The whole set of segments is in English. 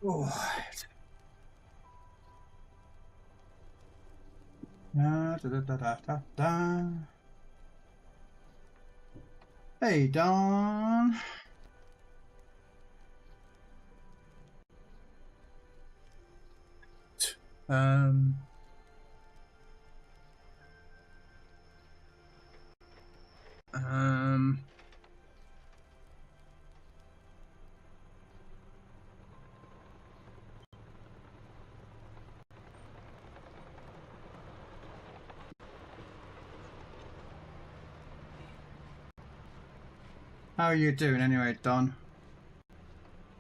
Right. Da, da, da, da, da, da. Hey, Don. Um. How are you doing anyway, Don?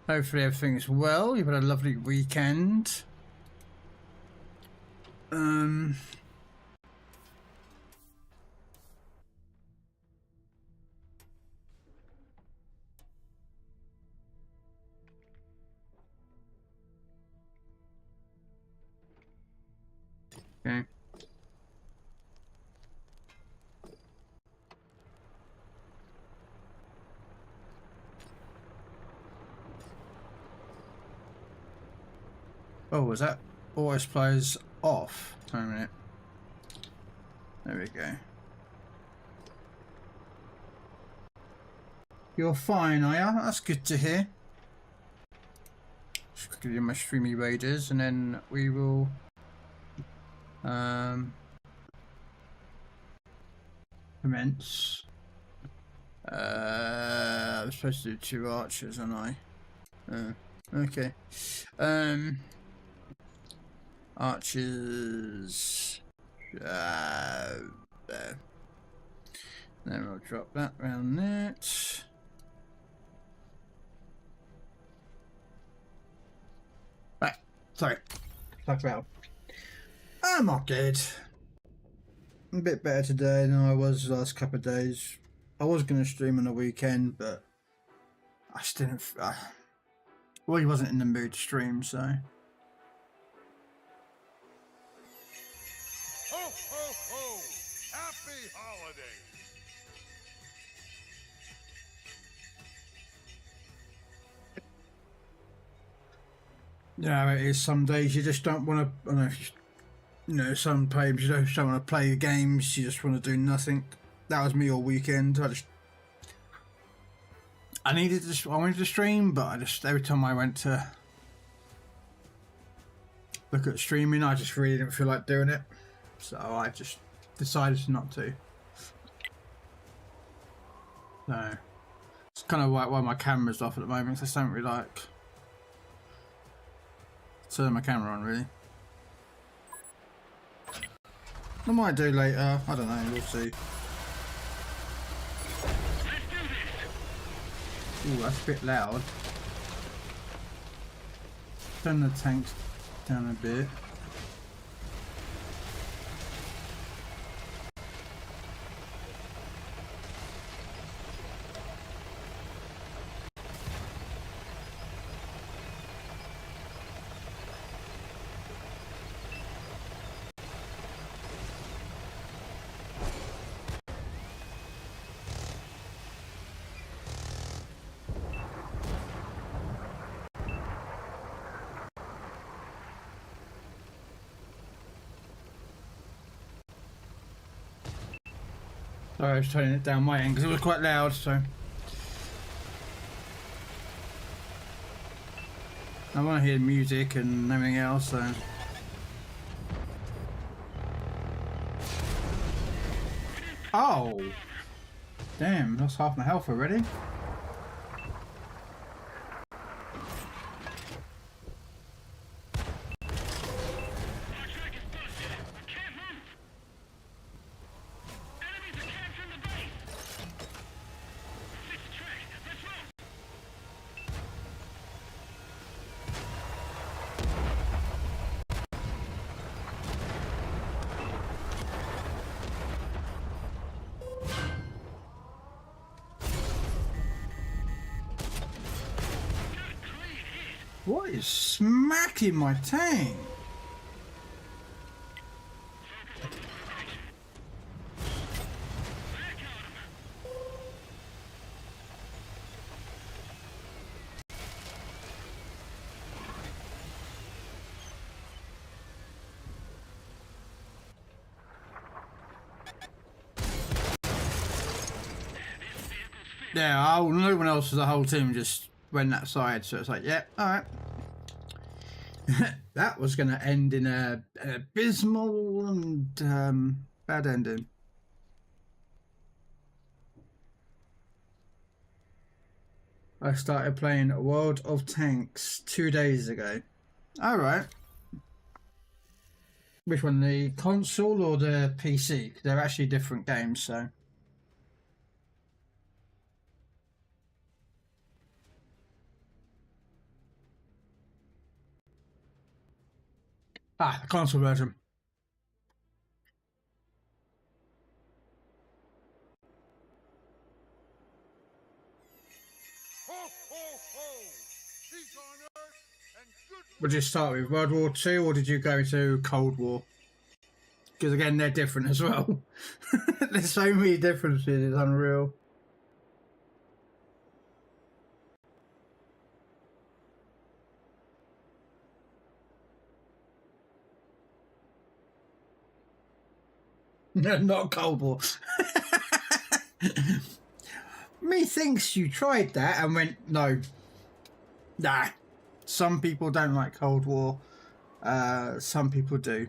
Hopefully everything's well. You've had a lovely weekend. Okay. Oh, was that always plays off? Wait a minute. There we go. You're fine, are ya? That's good to hear. Just quickly do my streamy raiders and then we will commence. I'm supposed to do 2 archers, aren't I? Okay. Archers. There. Then we'll drop that round that. Right. Sorry. Talk about. I'm not good. I'm a bit better today than I was the last couple of days. I was going to stream on the weekend, but I just didn't. Well, he wasn't in the mood to stream, so. Ho, ho, ho! Happy holidays! Yeah, it is. Some days you just don't want to. You know, some times you just don't want to play the games. You just want to do nothing. That was me all weekend. I wanted to stream, but I just every time I went to look at streaming, I just really didn't feel like doing it. So I just decided not to. So it's kind of why my camera's off at the moment. Cause I don't really like turn my camera on really. I might do later. I don't know. We'll see. Ooh, that's a bit loud. Turn the tanks down a bit. Sorry, I was turning it down my end because it was quite loud, so. I want to hear music and everything else, so. Oh! Damn, that's half my health already. What is smacking my tank? Yeah, no one else of the whole team just went that side, so it's like, yeah, alright. That was going to end in an abysmal and bad ending. I started playing World of Tanks 2 days ago. Alright. Which one, the console or the PC? They're actually different games, so. Ah, the console version. Ho, ho, ho! Peace on earth and good. Would you start with World War II or did you go to Cold War? Because again, they're different as well. There's so many differences, it's unreal. Not Cold War. Methinks you tried that and went, no. Nah. Some people don't like Cold War. Some people do.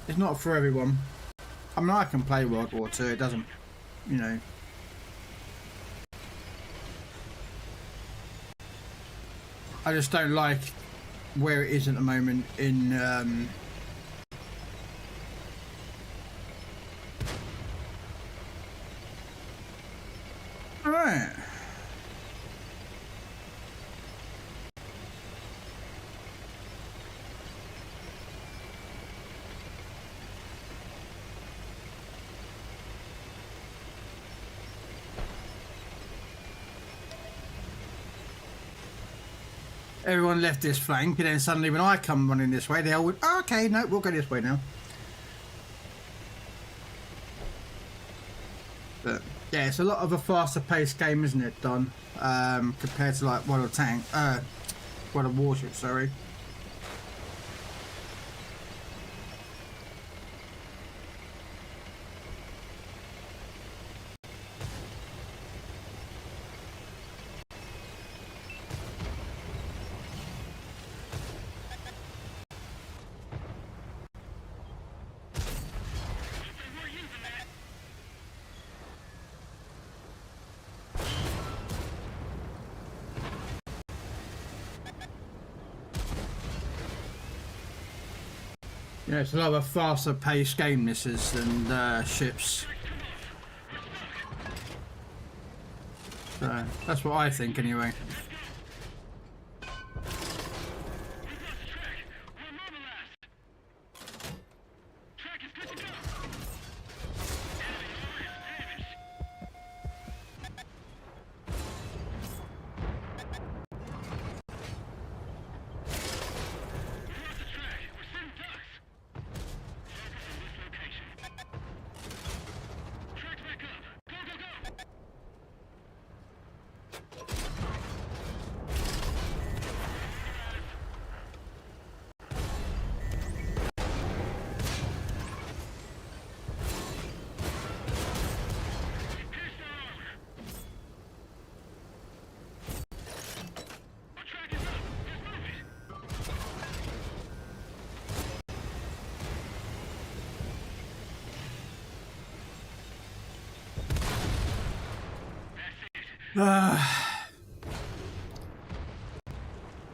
It's not for everyone. I mean, I can play World War II. It doesn't, you know. I just don't like where it is at the moment in Alright. Everyone left this flank, and then suddenly when I come running this way, they all went, oh, okay, no, we'll go this way now. But yeah, it's a lot of a faster paced game, isn't it, Don? Compared to like World of Warship, sorry. Yeah, it's a lot of a faster paced game, this is, than ships. So, that's what I think anyway.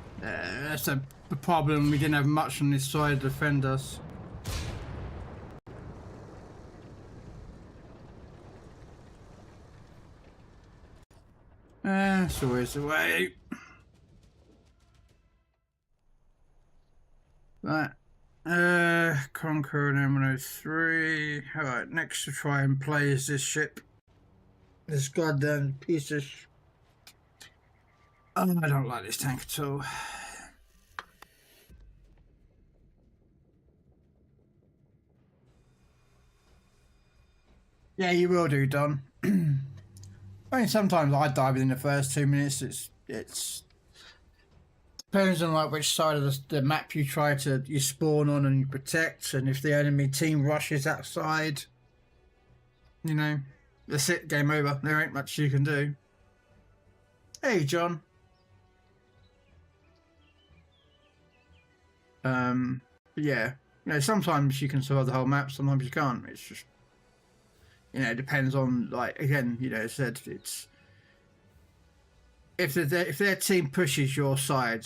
That's the problem. We didn't have much on this side to defend us. It's always the way. Right. Conqueror and M103. Alright, next to try and play is this ship. This goddamn piece of Oh, I don't like this tank at all. Yeah, you will do, Don. I mean, sometimes I die within the first 2 minutes. It's Depends on like which side of the map you spawn on and you protect, and if the enemy team rushes that side, you know, that's it, game over. There ain't much you can do. Hey, John. Yeah, you know, sometimes you can survive the whole map, sometimes you can't. It's just, you know, it depends on, like, again, you know, said it's if their team pushes your side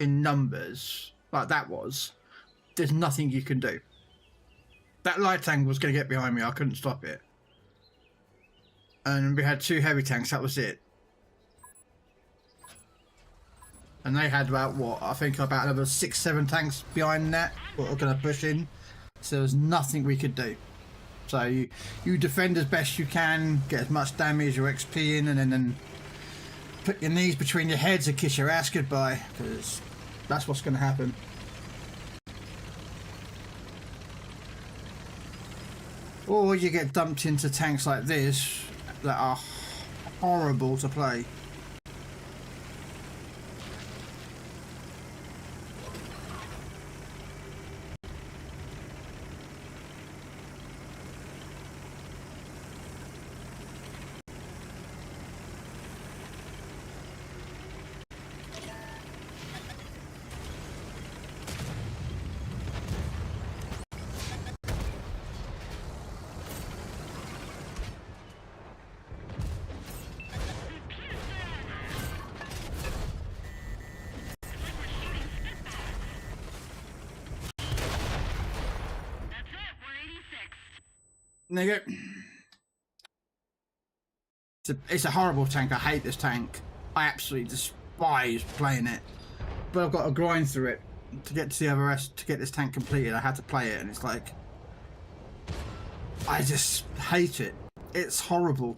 in numbers like that was, there's nothing you can do. That light tank was going to get behind me. I couldn't stop it, and we had 2 heavy tanks. That was it. And they had about, what, I think about another 6-7 tanks behind that that were going to push in. So there was nothing we could do. So you defend as best you can, get as much damage or XP in, and then put your knees between your heads and kiss your ass goodbye, because that's what's going to happen. Or you get dumped into tanks like this that are horrible to play. There you go. It's a horrible tank. I hate this tank. I absolutely despise playing it. But I've got to grind through it to get to the other rest, to get this tank completed. I had to play it, and it's like, I just hate it. It's horrible.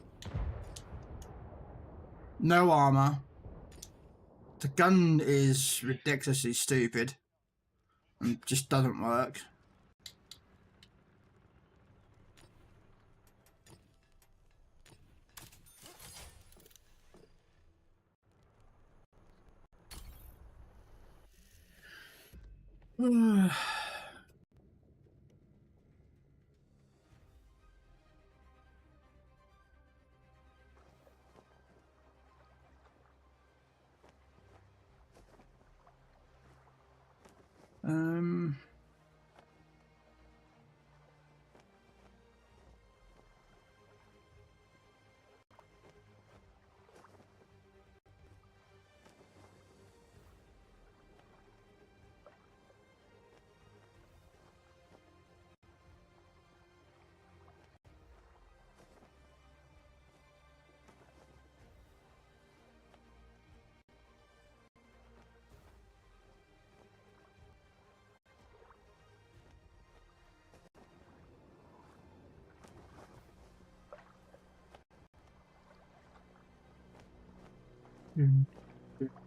No armor. The gun is ridiculously stupid and just doesn't work.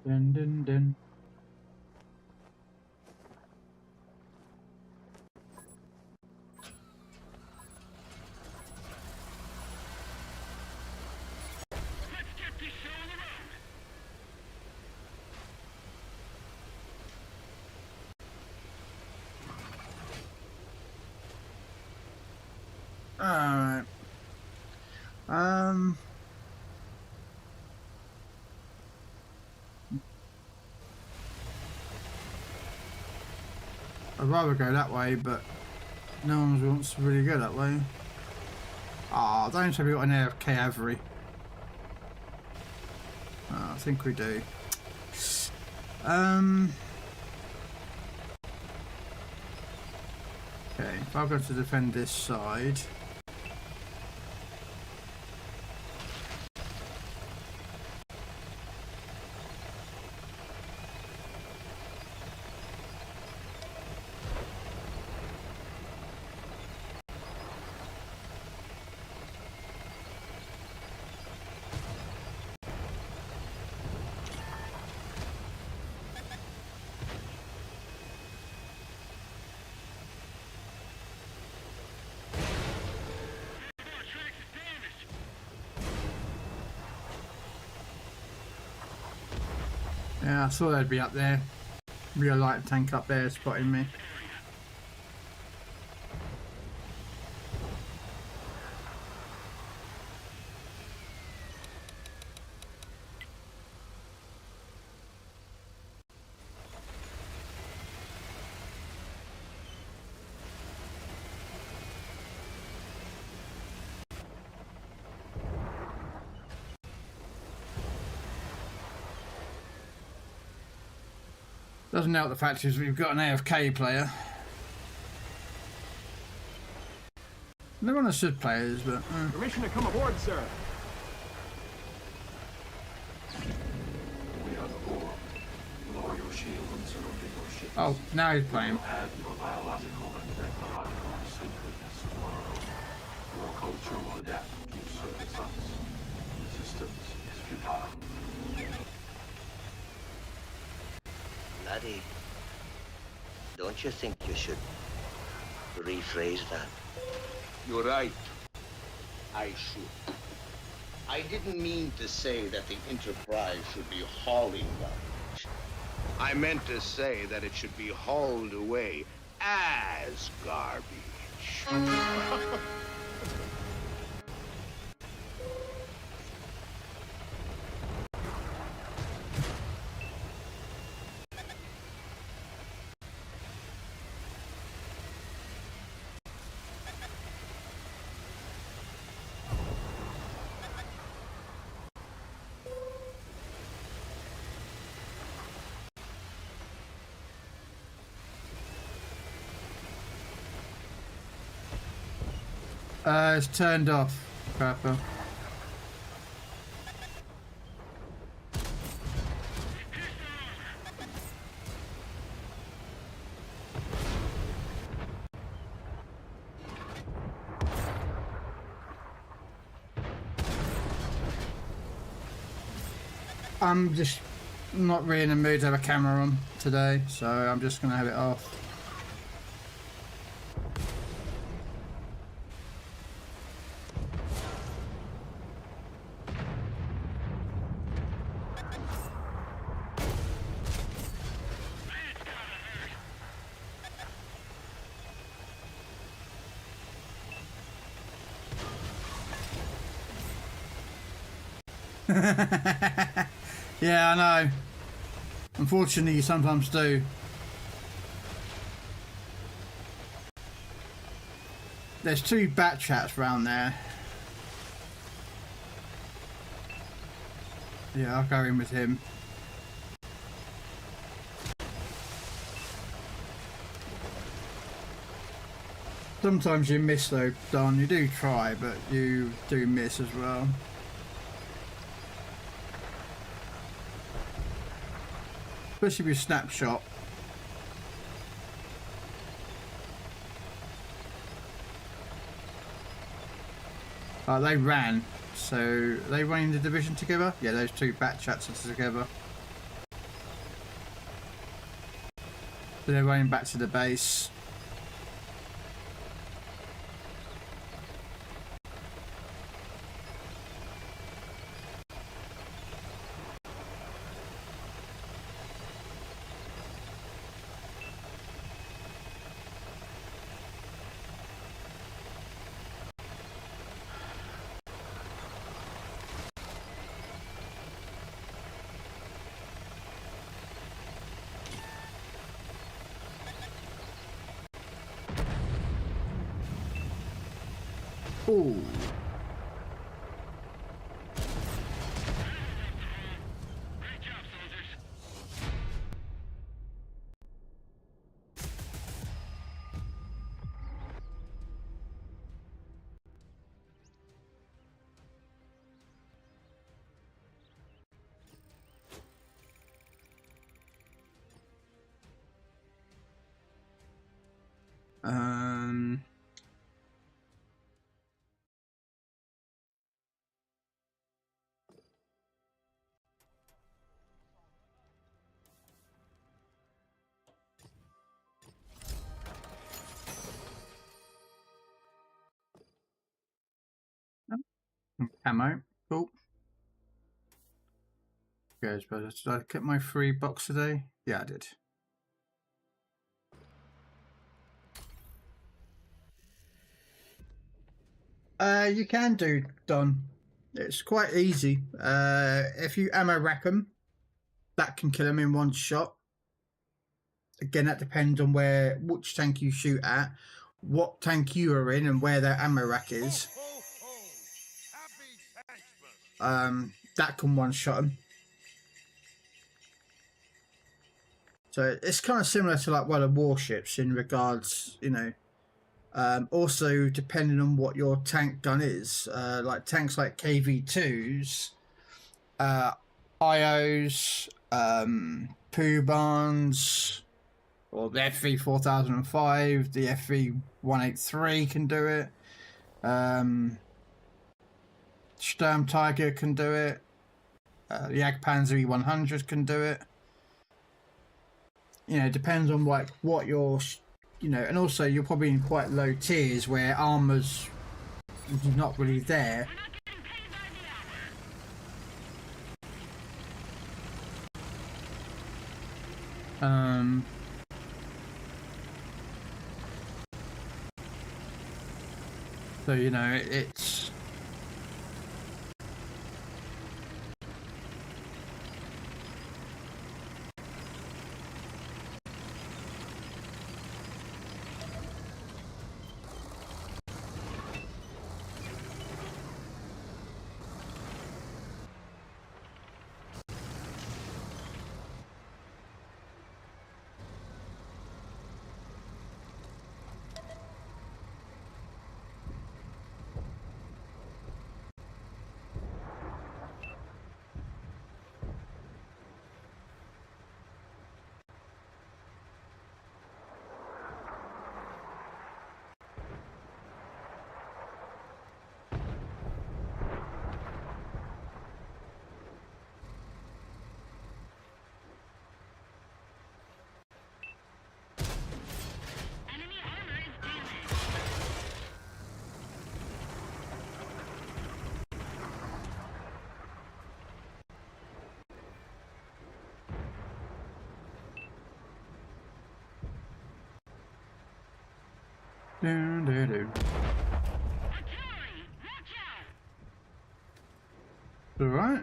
Dun, dun, dun. Alright. I'd rather go that way, but no one wants to really go that way. Ah, oh, don't tell me we got an AFK Avery. Oh, I think we do. Okay, if I've got to defend this side. Yeah, I saw they'd be up there. Real light tank up there spotting me. Doesn't help the fact is we've got an AFK player. They're on the SUD players, but... Permission to come aboard, sir. We are the Lord. Lower your shield and surrender your ship. Oh, now he's playing. Have your biological and technological sacredness tomorrow. Your culture will adapt to service us. Resistance is futile. Laddie, don't you think you should rephrase that? You're right. I should. I didn't mean to say that the Enterprise should be hauling garbage. I meant to say that it should be hauled away as garbage. It's turned off, Crapper. I'm just not really in the mood to have a camera on today, so I'm just going to have it off. Yeah, I know. Unfortunately, you sometimes do. There's two bat chats around there. Yeah, I'll go in with him. Sometimes you miss though, Don. You do try, but you do miss as well. Especially with snapshot. They ran, so they running the division together. Yeah, those two bat chats are together. So they're running back to the base. Ooh. Um. Camo, cool. goes, but did I get my free box today? Yeah, I did. You can do, Don. It's quite easy. If you ammo rack them, that can kill them in one shot. Again, that depends on which tank you shoot at, what tank you are in, and where their ammo rack is. Ho, ho, ho. Happy Tanksmas. That can one shot them. So it's kind of similar to like one of the warships in regards, you know. Also, depending on what your tank gun is, like tanks like KV2s, IOs, Poo Barns, or the FV 4005, the FV 183 can do it. Sturm Tiger can do it. The Jagdpanzer E100 can do it. You know, it depends on like what your, you know, and also you're probably in quite low tiers where armor's not really there. So you know, it's all right.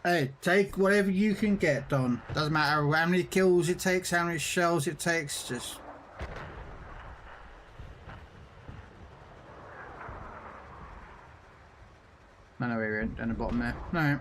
Hey, take whatever you can get, Don. Doesn't matter how many kills it takes, how many shells it takes, just... I know we're in down the bottom there. No.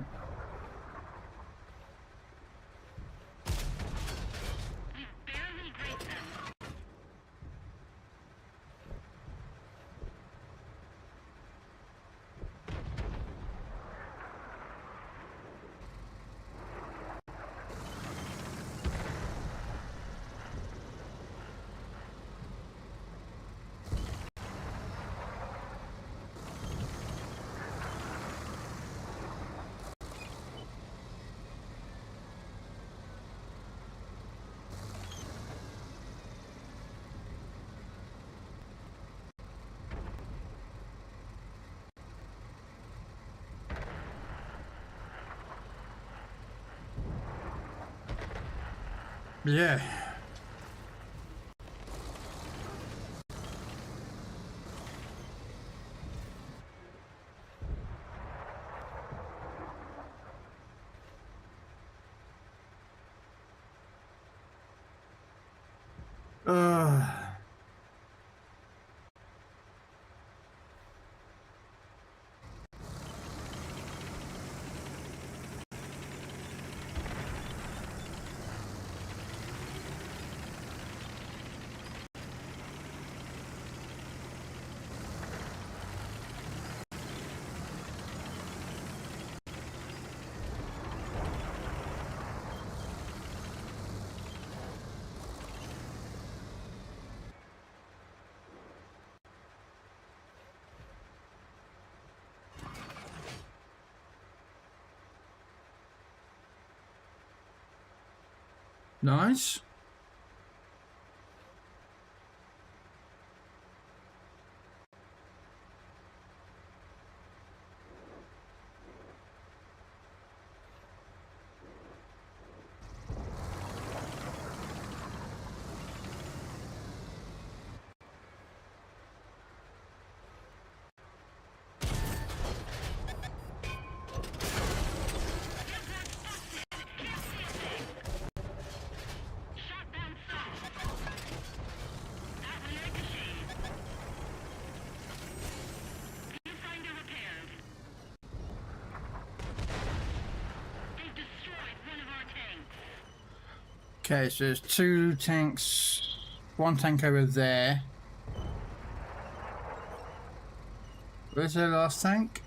Yeah. Nice. Okay, so there's 2 tanks, 1 tank over there. Where's the last tank?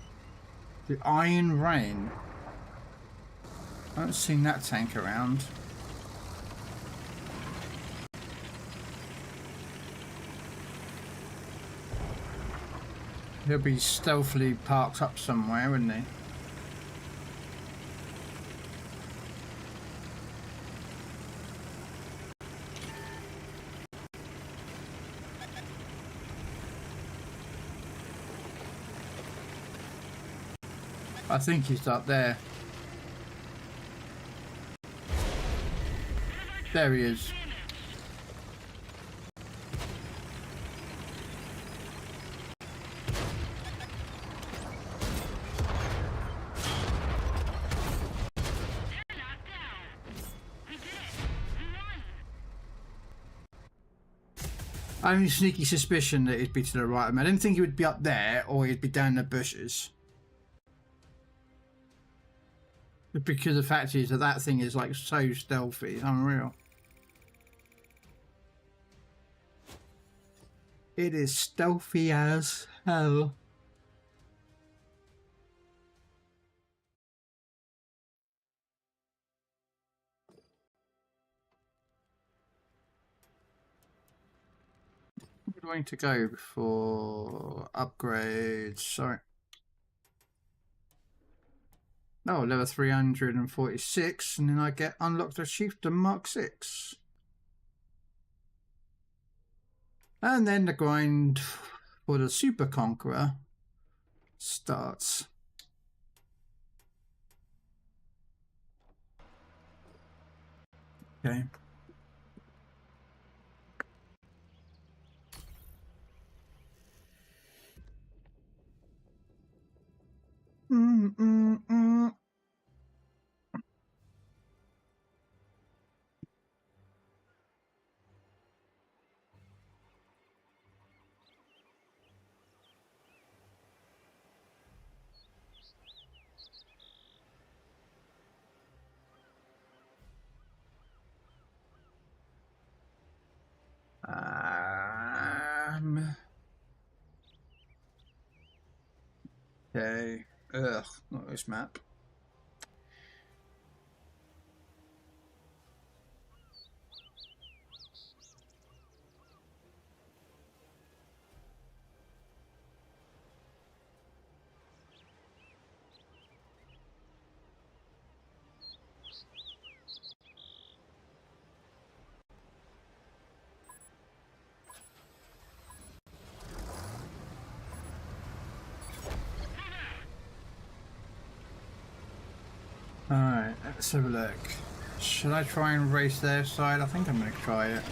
The Iron Rain. I haven't seen that tank around. He'll be stealthily parked up somewhere, wouldn't he? I think he's up there. There he is. I have a sneaky suspicion that he'd be to the right of me. I didn't think he would be up there or he'd be down the bushes. Because the fact is that that thing is like so stealthy, it's unreal. It is stealthy as hell. We're going to go for upgrades. Sorry. Oh, level 346, and then I get unlocked a chieftain Mark 6. And then the grind for the Super Conqueror starts. Okay. Okay. Ugh, not this map. Alright, let's have a look. Should I try and race their side? I think I'm going to try it.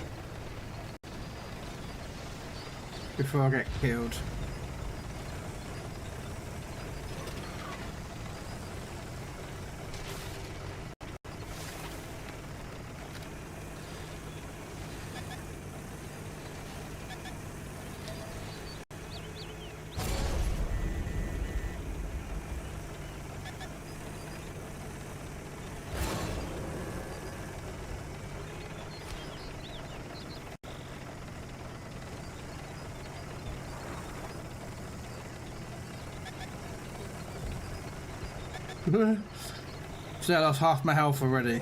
Before I get killed. So I lost half my health already.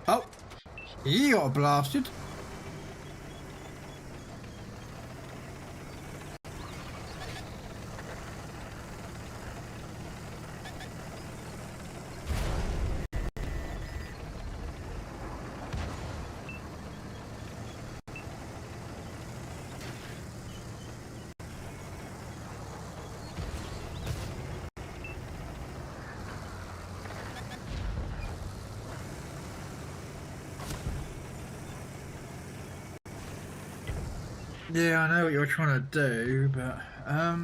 Oh, he got blasted. Yeah, I know what you're trying to do, but I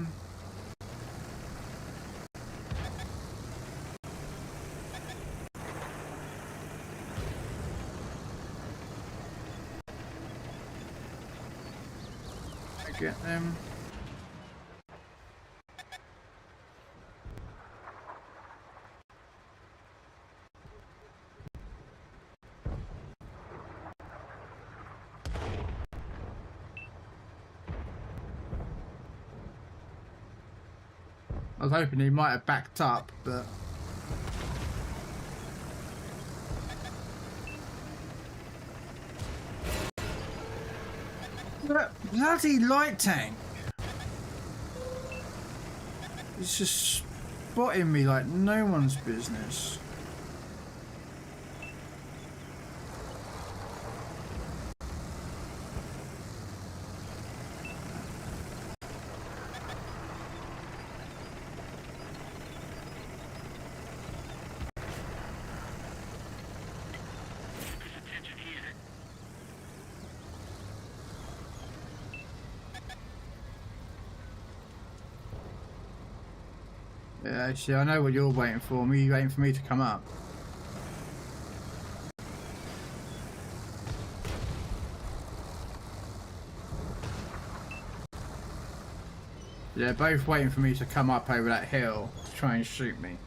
get them. I was hoping he might have backed up, but that bloody light tank. It's just spotting me like no one's business. Yeah, actually, I know what you're waiting for. You're waiting for me to come up. They're both waiting for me to come up over that hill to try and shoot me.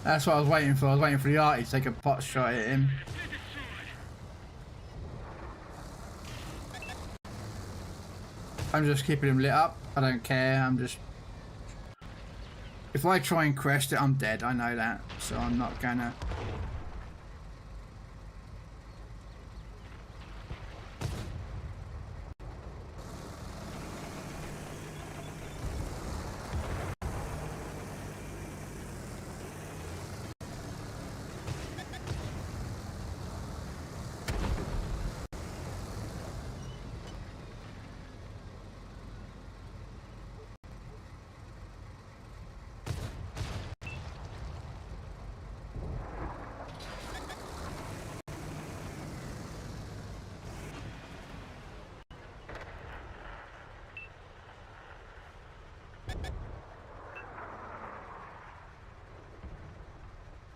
That's what I was waiting for. I was waiting for the arty to take a pot shot at him. I'm just keeping him lit up. I don't care. I'm just... If I try and crest it, I'm dead. I know that. So I'm not gonna...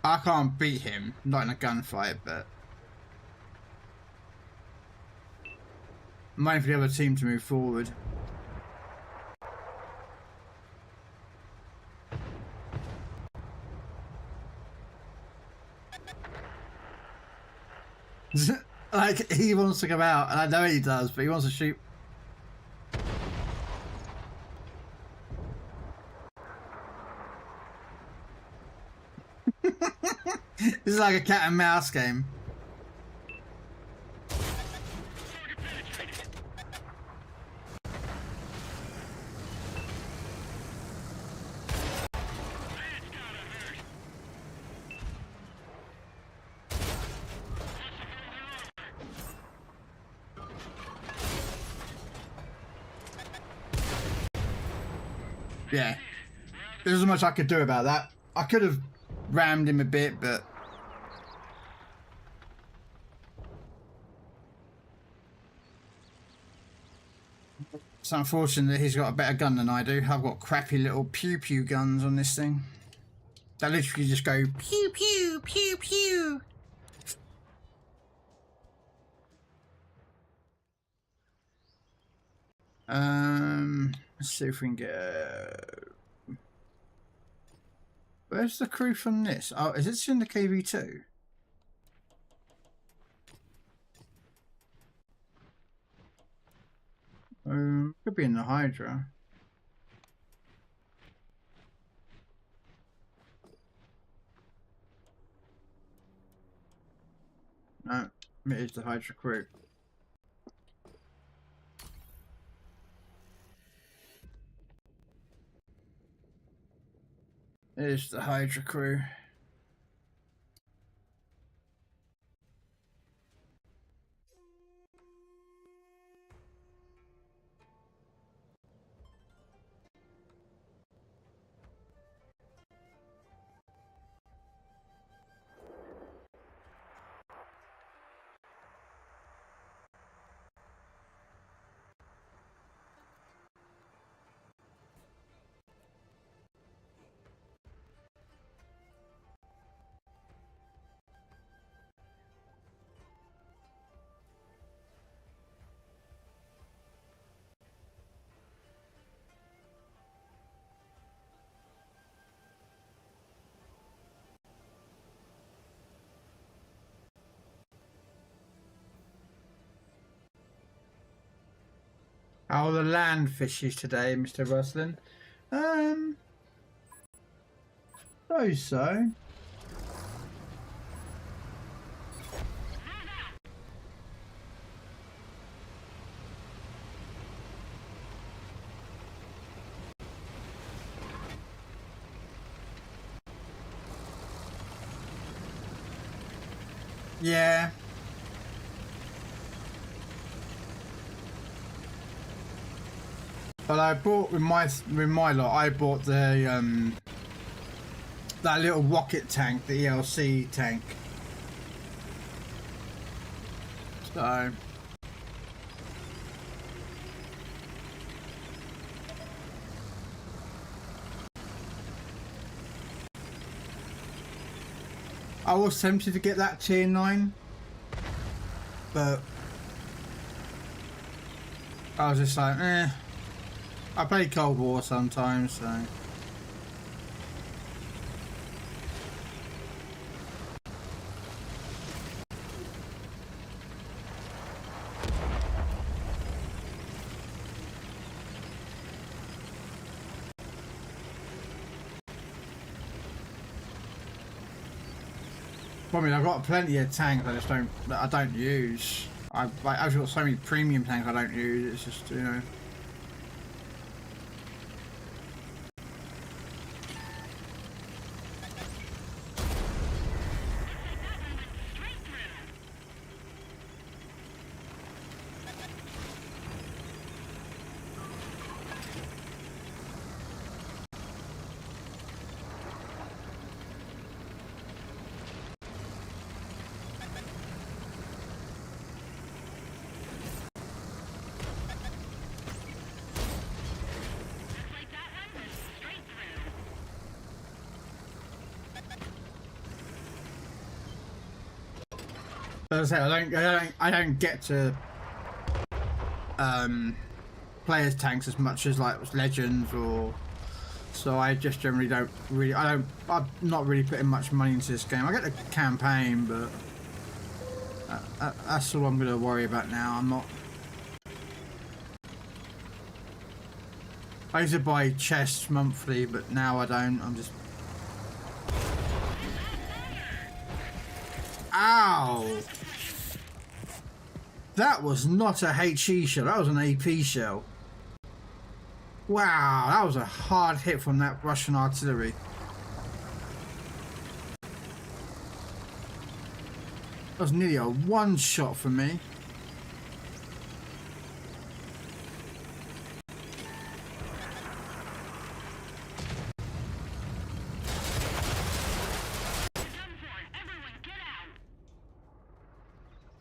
I can't beat him, not in a gunfight, but I'm waiting for the other team to move forward. Like, he wants to come out, and I know he does, but he wants to shoot. This is like a cat and mouse game. Yeah, there's not much I could do about that. I could have rammed him a bit, but it's unfortunate that he's got a better gun than I do. I've got crappy little pew pew guns on this thing. They literally just go pew pew pew pew. Let's see if we can get. Where's the crew from this? Oh, is it in the KV2? Could be in the Hydra. No, it is the Hydra crew. There's the Hydra crew. How are the land fishes today, Mr. Rustlin? So. Yeah. But I bought with my lot. I bought the that little rocket tank, the ELC tank. So I was tempted to get that tier 9, but I was just like, eh. I play Cold War sometimes, so. I mean, I've got plenty of tanks that I don't use. I've got so many premium tanks I don't use. It's just, you know. As I say, I don't get to play as tanks as much as like legends, or so I just generally don't really. I'm not really putting much money into this game. I get the campaign, but that's all I'm going to worry about now. I'm not. I used to buy chests monthly, but now I don't. I'm just. Ow! That was not a HE shell, that was an AP shell. Wow, that was a hard hit from that Russian artillery. That was nearly a one shot for me.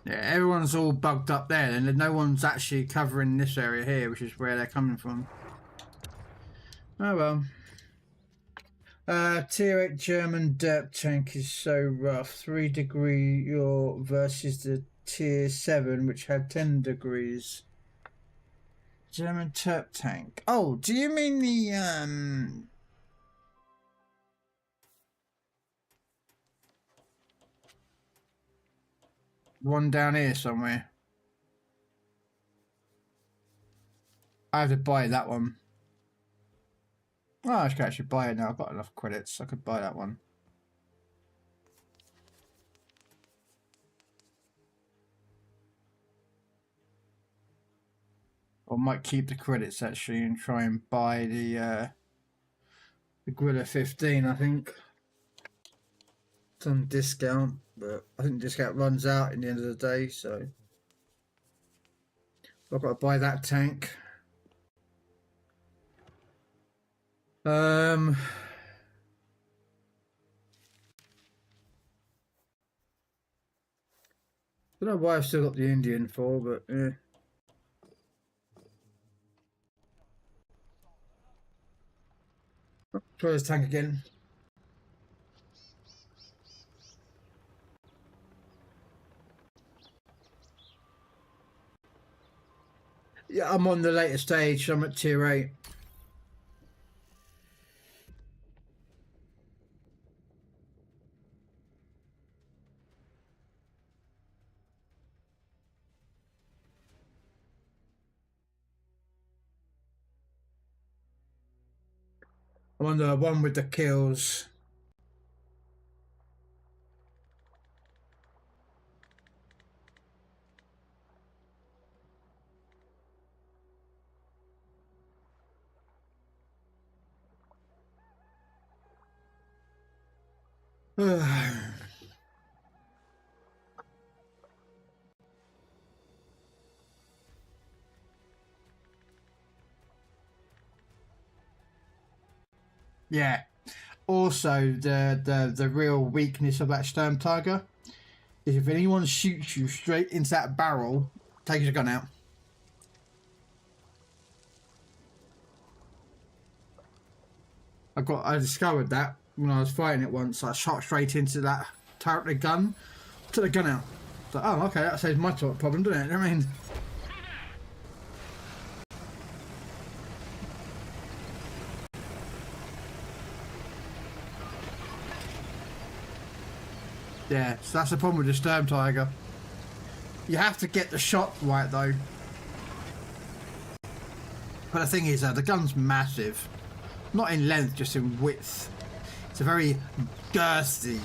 Yeah, everyone's all bugged up there, and no one's actually covering this area here, which is where they're coming from. Oh well. Tier 8 German derp tank is so rough. 3 degree your versus the tier 7, which had 10 degrees. German derp tank. Oh, do you mean the one down here somewhere? I have to buy that one. Oh, I could actually buy it now. I've got enough credits. I could buy that one. Or might keep the credits actually and try and buy the the Gorilla 15, I think. It's on discount, but I think discount runs out in the end of the day, so I've got to buy that tank. Don't know why I've still got the Indian for, but yeah. Try this tank again. Yeah, I'm on the later stage. I'm at tier 8. I'm on the one with the kills. Yeah. Also, the real weakness of that Sturm Tiger is if anyone shoots you straight into that barrel, take your gun out. I discovered that when I was fighting it once. I shot straight into that turret, the gun, took the gun out. So, oh, okay, that saves my problem, doesn't it? You know what I mean? Yeah, so that's the problem with the Sturm Tiger. You have to get the shot right, though. But the thing is, the gun's massive. Not in length, just in width. It's a very girthy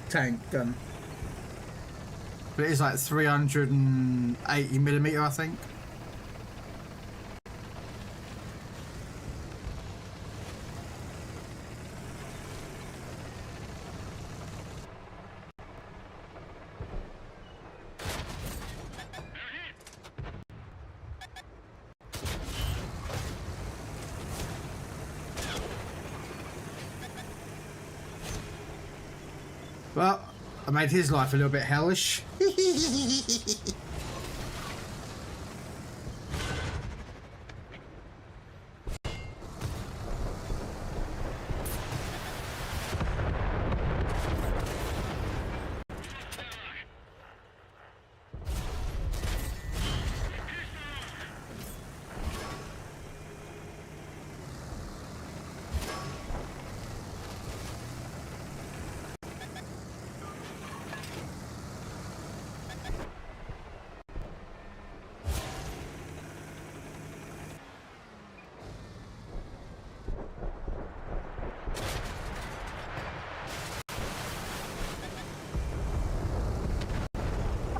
tank gun. But it is like 380mm, I think. Well, I made his life a little bit hellish.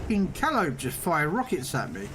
Fucking Callow just fired rockets at me.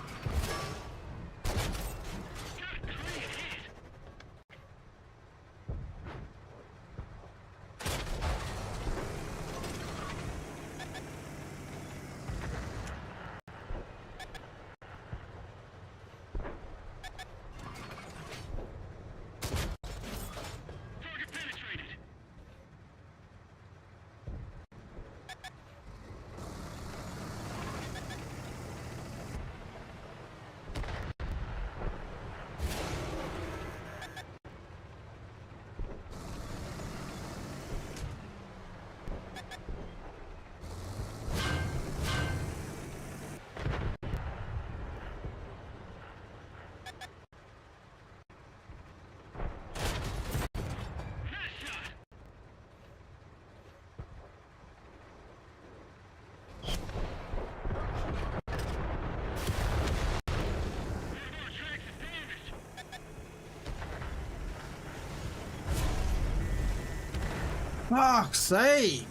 Fuck's sake!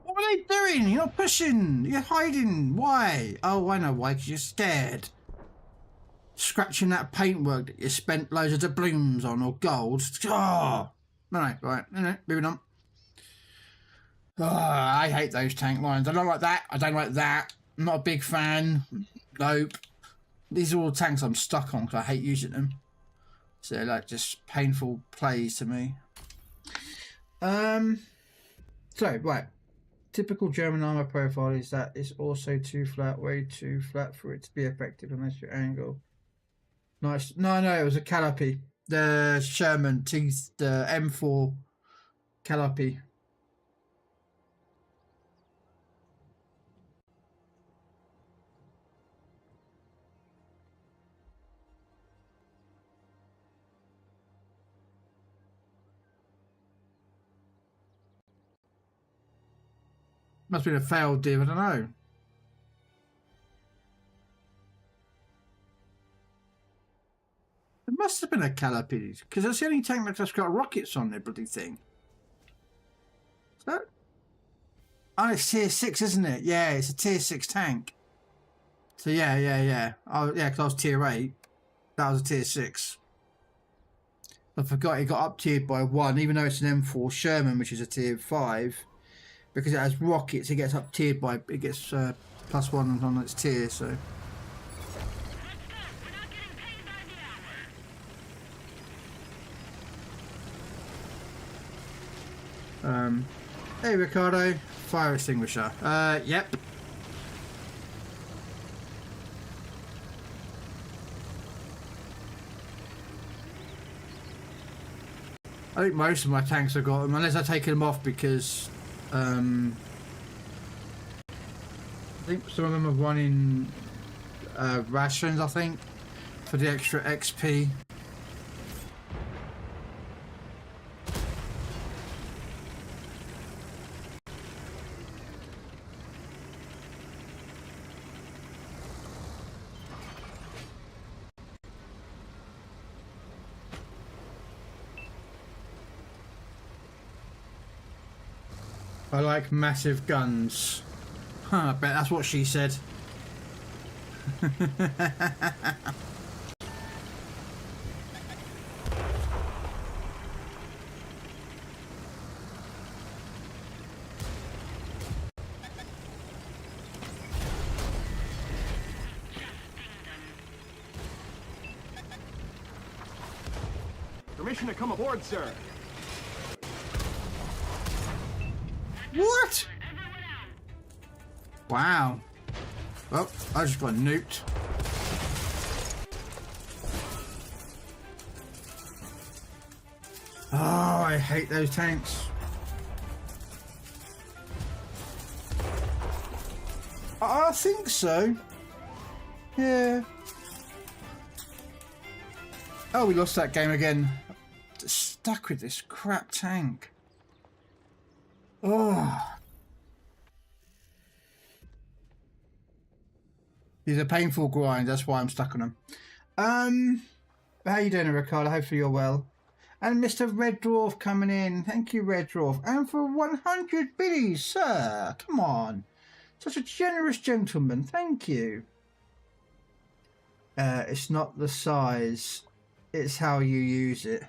What are they doing? You're not pushing. You're hiding. Why? Oh, I know why. Because you're scared. Scratching that paintwork that you spent loads of doubloons on or gold. Oh. No, right. No, moving on. Oh, I hate those tank lines. I don't like that. I don't like that. I'm not a big fan. Nope. These are all tanks I'm stuck on because I hate using them. So they're like just painful plays to me. So, right. Typical German armor profile is that it's also too flat, way too flat for it to be effective unless your angle. Nice. No, it was a Calliope. The Sherman teeth, the M4 Calliope. Must have been a failed div, I don't know. It must have been a Calliope, because that's the only tank that's got rockets on their bloody thing. Is that? Oh, it's tier 6, isn't it? Yeah, it's a tier 6 tank. So yeah. Oh yeah, because I was tier 8. That was a tier 6. I forgot it got up tiered by 1, even though it's an M4 Sherman, which is a tier 5. Because it has rockets, it gets up tiered by, it gets +1 on its tier, so. Hey Ricardo, fire extinguisher. Yep. I think most of my tanks have got them, unless I take them off because I think some of them are running rations, I think, for the extra XP. I like massive guns. Huh, I bet that's what she said. Permission to come aboard, sir. What? Wow. Well, I just got nuked. Oh, I hate those tanks. I think so. Yeah. Oh, we lost that game again. Stuck with this crap tank. Oh. These are painful grinds, that's why I'm stuck on them. How you doing, Ricardo? Hopefully you're well. And Mr. Red Dwarf coming in. Thank you, Red Dwarf. And for 100 biddies, sir. Come on. Such a generous gentleman. Thank you. It's not the size. It's how you use it.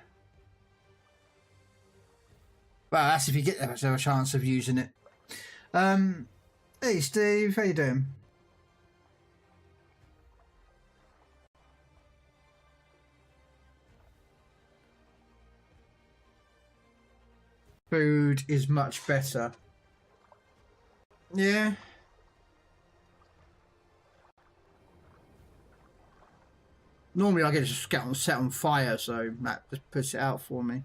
Well, that's if you get a chance of using it. Hey Steve, how you doing? Food is much better. Yeah. Normally I get just get set on fire, so Matt just puts it out for me.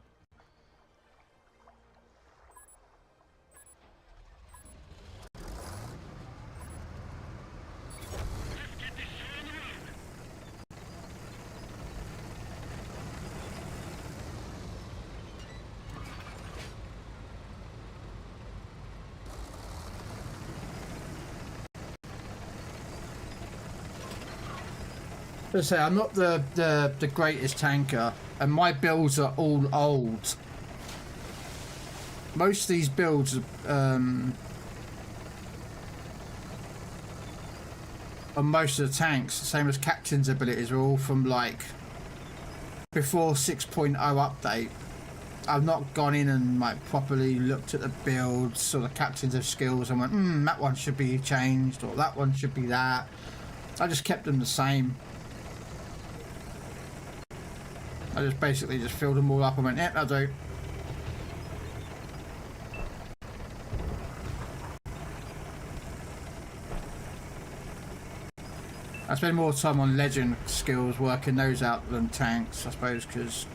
Let's say I'm not the greatest tanker, and my builds are all old. most of these builds on most of the tanks, the same as captain's abilities, are all from like before 6.0 update. I've not gone in and like properly looked at the builds or the captains of skills and went, that one should be changed or that one should be that. I just kept them the same. I just basically just filled them all up and went, yeah, that'll do. I spend more time on legend skills working those out than tanks, I suppose, because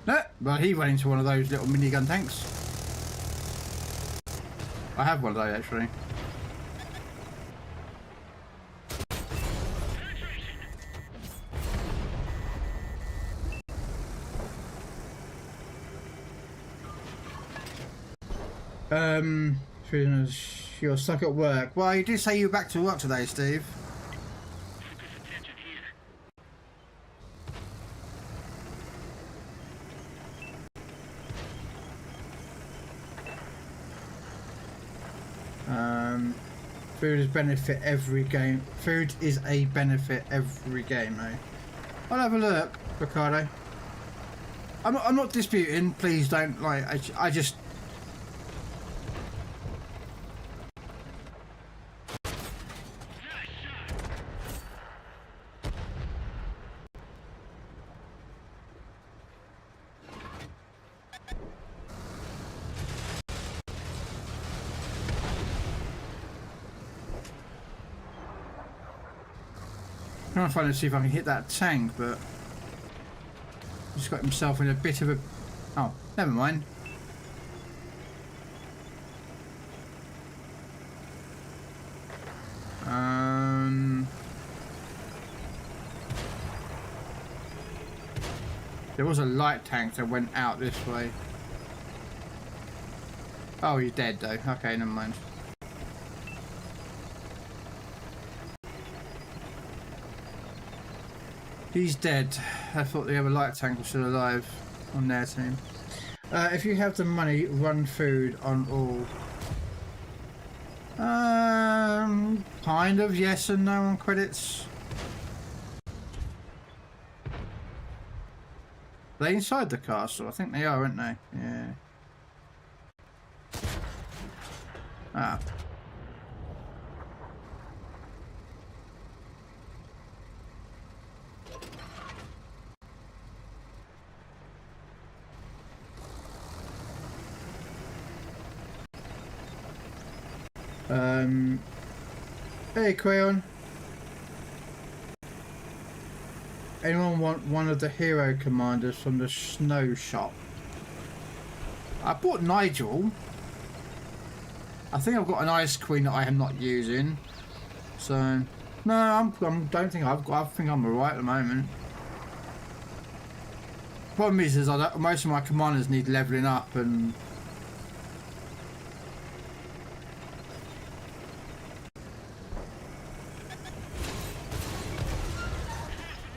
no, well, he went into one of those little minigun tanks. I have one of those actually. You're stuck at work. Well, you did say you were back to work today, Steve. Food is benefit every game. Food is a benefit every game, eh? I'll have a look, Ricardo. I'm not disputing. Please don't like. I just. I'm trying to find to see if I can hit that tank, but he's got himself in a bit of a. Oh, never mind. There was a light tank that went out this way. Oh, he's dead though. Okay, never mind. He's dead. I thought the other light tank was still alive on their team. If you have the money, run food on all. Kind of yes and no on credits. Are they inside the castle? I think they are, aren't they? Yeah. Ah. Hey, Crayon. Anyone want one of the hero commanders from the snow shop? I bought Nigel. I think I've got an Ice Queen that I am not using. So, no, I think I'm alright at the moment. Problem is most of my commanders need leveling up and.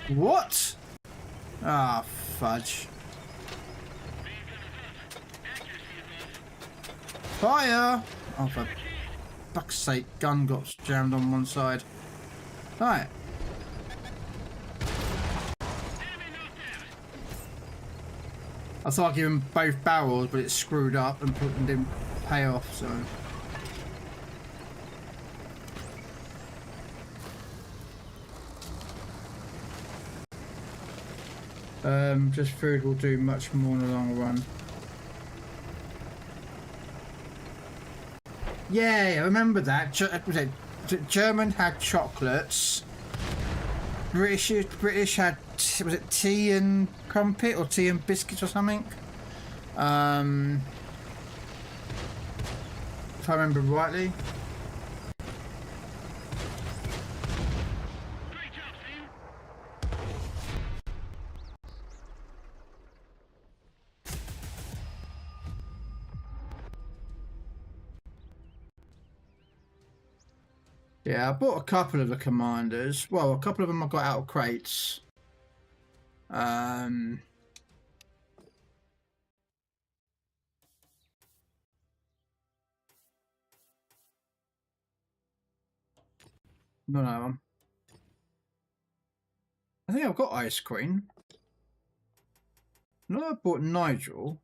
What? Ah, fudge. Fire! Oh, for fuck's sake, gun got jammed on one side. Right. I thought I'd give him both barrels, but it screwed up and didn't pay off, so. Just food will do much more in the long run. Yeah, I remember that. Was it German had chocolates. British had, was it tea and crumpet or tea and biscuits or something? If I remember rightly. Yeah, I bought a couple of the commanders. Well, a couple of them I got out of crates. None of them. I think I've got Ice Queen. No, I bought Nigel.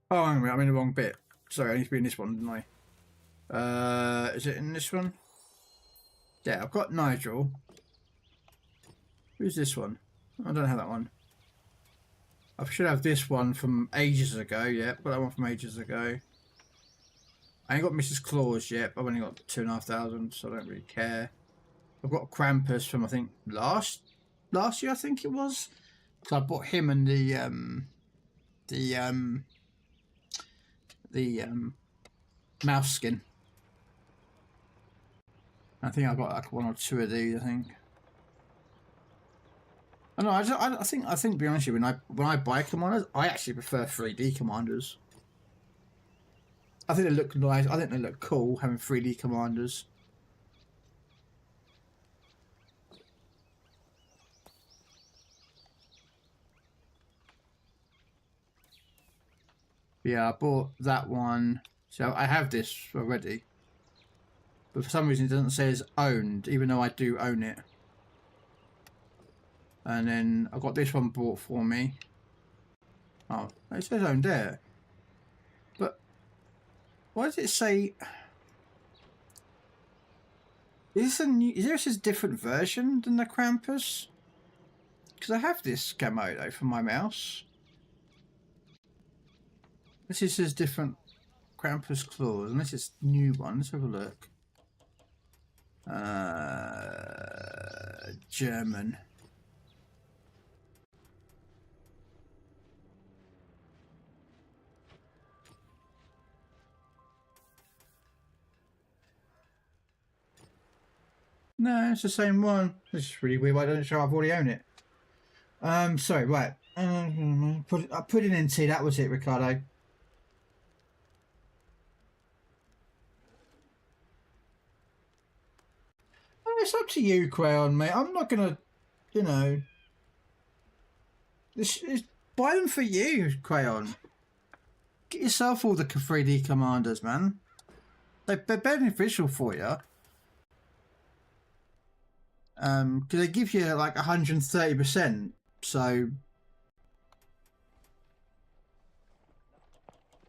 Oh, hang on a minute, I'm in the wrong bit. Sorry, I need to be in this one, didn't I? Is it in this one? Yeah, I've got Nigel. Who's this one? I don't have that one. I should have this one from ages ago. Yeah, got that one from ages ago. I ain't got Mrs. Claus yet. I've only got 2,500, so I don't really care. I've got Krampus from I think last year. I think it was. So I bought him and the mouse skin. I think I got like 1 or 2 of these. I think. I know. I think. To be honest with you, when I buy commanders, I actually prefer 3D commanders. I think they look nice. I think they look cool having 3D commanders. Yeah, I bought that one. So I have this already. But for some reason it doesn't say it's owned, even though I do own it. And then I got this one bought for me. Oh, it says owned there. But why does it say? Is this a different version than the Krampus? Because I have this camo though for my mouse. This is his different Krampus claws, and this is new one. Let's have a look. German. No, it's the same one. This is really weird. Why don't it show I've already owned it? Sorry, right. I put it in T. That was it, Ricardo. It's up to you, Crayon, mate. I'm not gonna, you know. Buy them for you, Crayon. Get yourself all the 3D commanders, man. They're beneficial for you. Because they give you like 130%. So,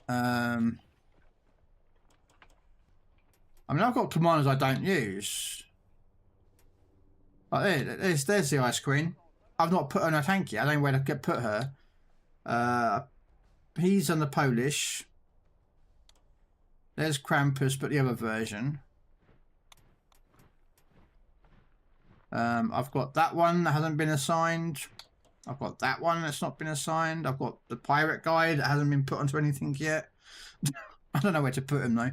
I mean, I've got commanders I don't use. Like there's the Ice Queen. I've not put her on a tank yet. I don't know where to put her. He's on the Polish. There's Krampus, but the other version. I've got that one that hasn't been assigned. I've got that one that's not been assigned. I've got the pirate guy that hasn't been put onto anything yet. I don't know where to put him though.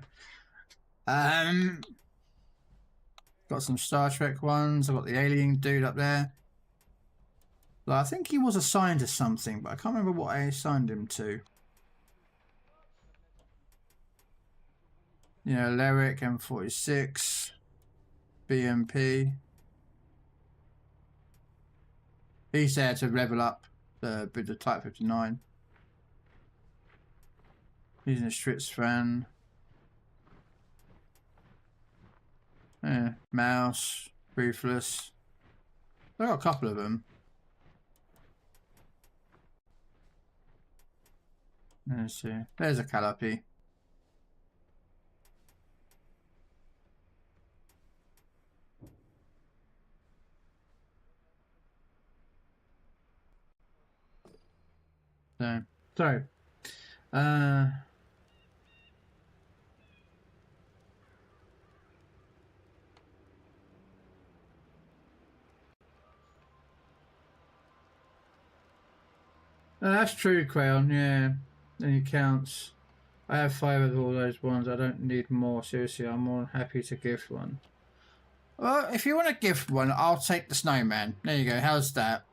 Got some Star Trek ones. I've got the alien dude up there. Well, I think he was assigned to something, but I can't remember what I assigned him to. You know, Lyric, M46, BMP. He's there to level up the Type 59. He's a Strix fan. Yeah, Mouse, Ruthless. I got a couple of them. Let's see. There's a Calliope. So, that's true, Crown. Yeah, then it counts. I have 5 of all those ones. I don't need more. Seriously, I'm more than happy to gift one. Well, if you want to gift one, I'll take the snowman. There you go. How's that?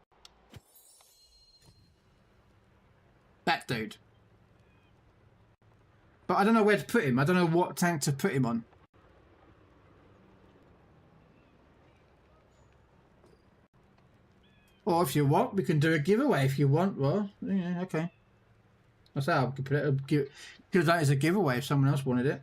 That dude. But I don't know where to put him. I don't know what tank to put him on. Or if you want, we can do a giveaway if you want. Well, yeah, okay. That's how we could put it. Give that as a giveaway if someone else wanted it.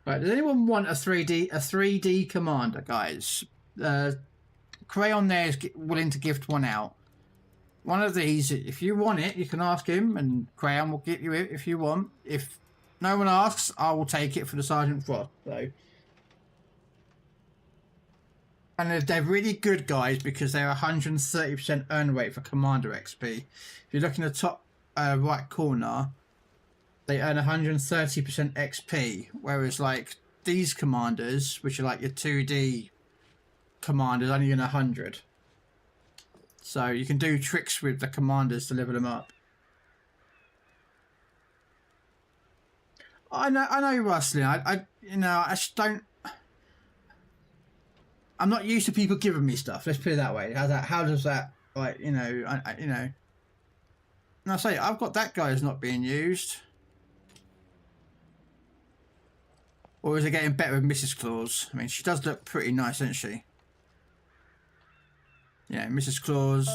Right, does anyone want a 3D commander, guys? Crayon there is willing to gift one out. One of these, if you want it, you can ask him, and Crayon will get you it if you want. If no one asks, I will take it for the Sergeant Frost. So, and they're really good, guys, because they're 130% earn rate for Commander XP. If you look in the top right corner, they earn 130% XP, whereas like these commanders, which are like your 2D commanders, only in 100. So you can do tricks with the commanders to level them up. I know, Rustling. I just don't. I'm not used to people giving me stuff. Let's put it that way. How does that, like, you know, And I say I've got that guy who's not being used. Or is it getting better with Mrs. Claus? I mean, she does look pretty nice, doesn't she? Yeah, Mrs. Claus.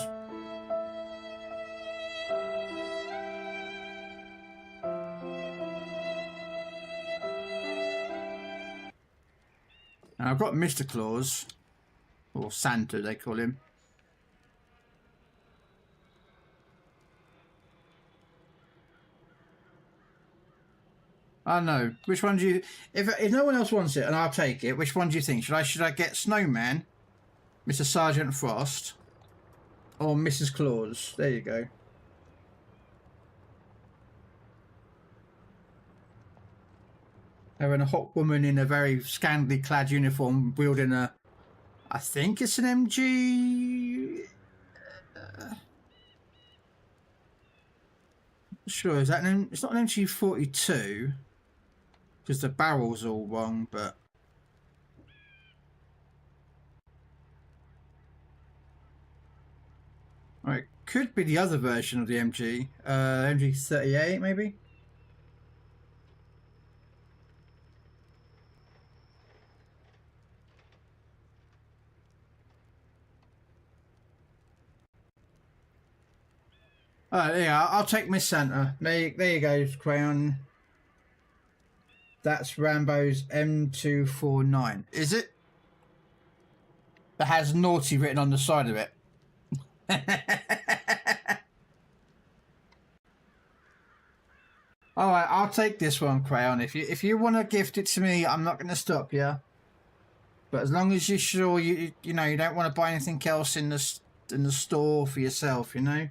Now I've got Mr. Claus, or Santa they call him. I know. Which one do you? If no one else wants it, and I'll take it. Which one do you think? Should I get Snowman, Mr. Sergeant Frost, or Mrs. Claus? There you go. Having a hot woman in a very scantily clad uniform wielding a, I think it's an MG. Sure, is that an? It's not an MG42. Because the barrel's all wrong, but it could be the other version of the MG, MG38 maybe. Yeah, I'll take Miss Santa. There you go, Crayon. That's Rambo's M249. Is it? That has naughty written on the side of it. All right, I'll take this one, Crayon. If you want to gift it to me, I'm not going to stop you. But as long as you're sure you don't want to buy anything else in the store for yourself, you know.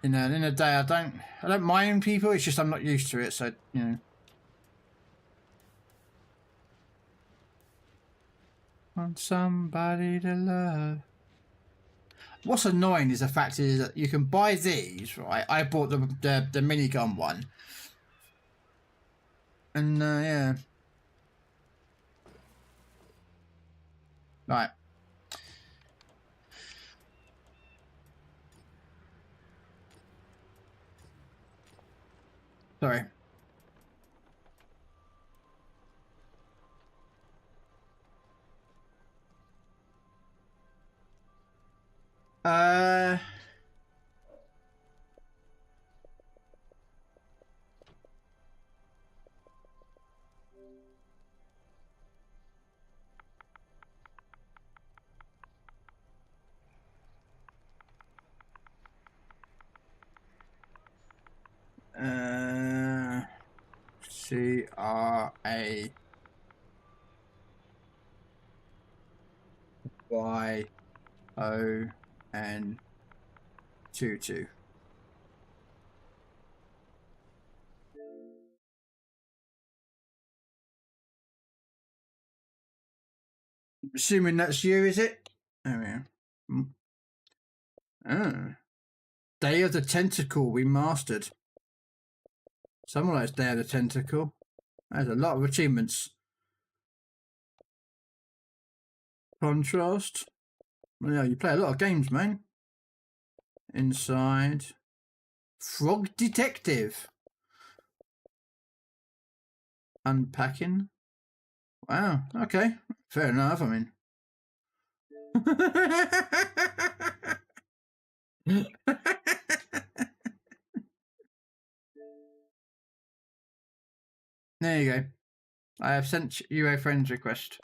In a day, I don't mind people. It's just I'm not used to it, so you know. Want somebody to love. What's annoying is the fact is that you can buy these, right? I bought the minigun one, and yeah, right. Sorry. Cryon22. Assuming that's you, is it? There we are. Day of the Tentacle we mastered. Someone likes Day of the Tentacle. There's a lot of achievements. Contrast. Well, yeah, you play a lot of games, man. Inside. Frog Detective. Unpacking. Wow, okay. Fair enough, I mean. There you go. I have sent you a friend's request.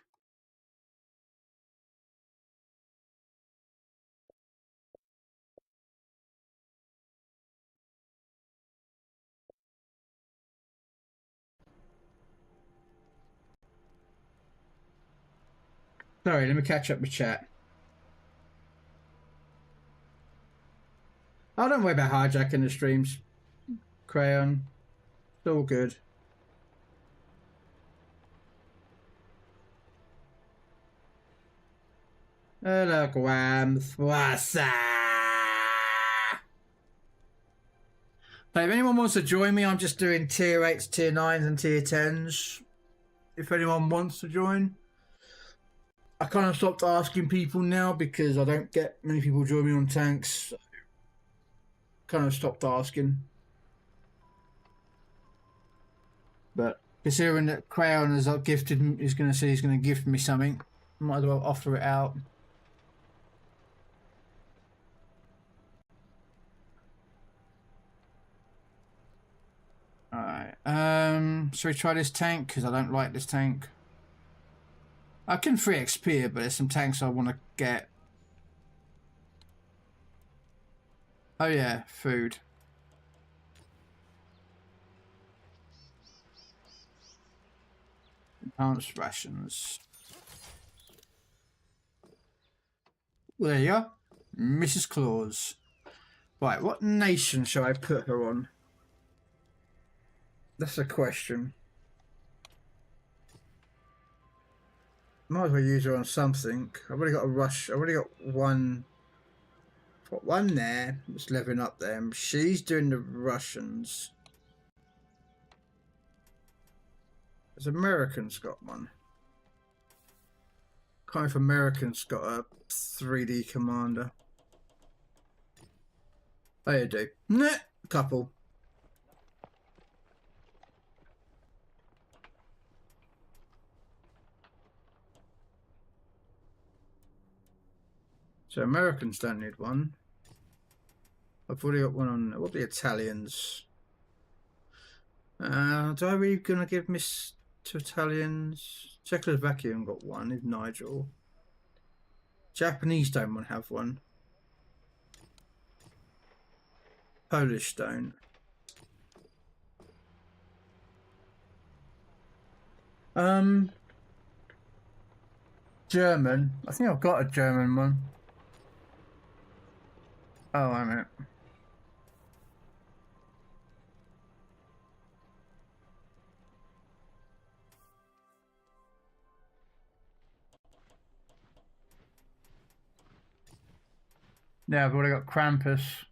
Sorry, let me catch up with chat. Oh, don't worry about hijacking the streams, Crayon. It's all good. Hello, Gwams. What's up? So if anyone wants to join me, I'm just doing tier 8s, tier 9s, and tier 10s. If anyone wants to join. I kind of stopped asking people now because I don't get many people join me on tanks. Kind of stopped asking. But considering that Crayon has gifted, he's going to say he's going to gift me something, might as well offer it out. Alright, shall we try this tank? Because I don't like this tank. I can free XP it, but there's some tanks I want to get. Oh yeah, food. Enhanced rations. Well, there you are. Mrs. Claus. Right, what nation shall I put her on? That's a question. Might as well use her on something. I've already got a rush. I've already got one. Got one there. It's leveling up there. She's doing the Russians. Has Americans got one? Can't know if Americans got a 3D commander. Oh, you do. Nah, couple. So Americans don't need one. I've already got one on. What are the Italians? Do I really gonna give Miss to Italians? Czechoslovakian got one. Is Nigel? Japanese don't want to have one. Polish don't. German. I think I've got a German one. Oh, wait a minute. Yeah, I've already got Krampus.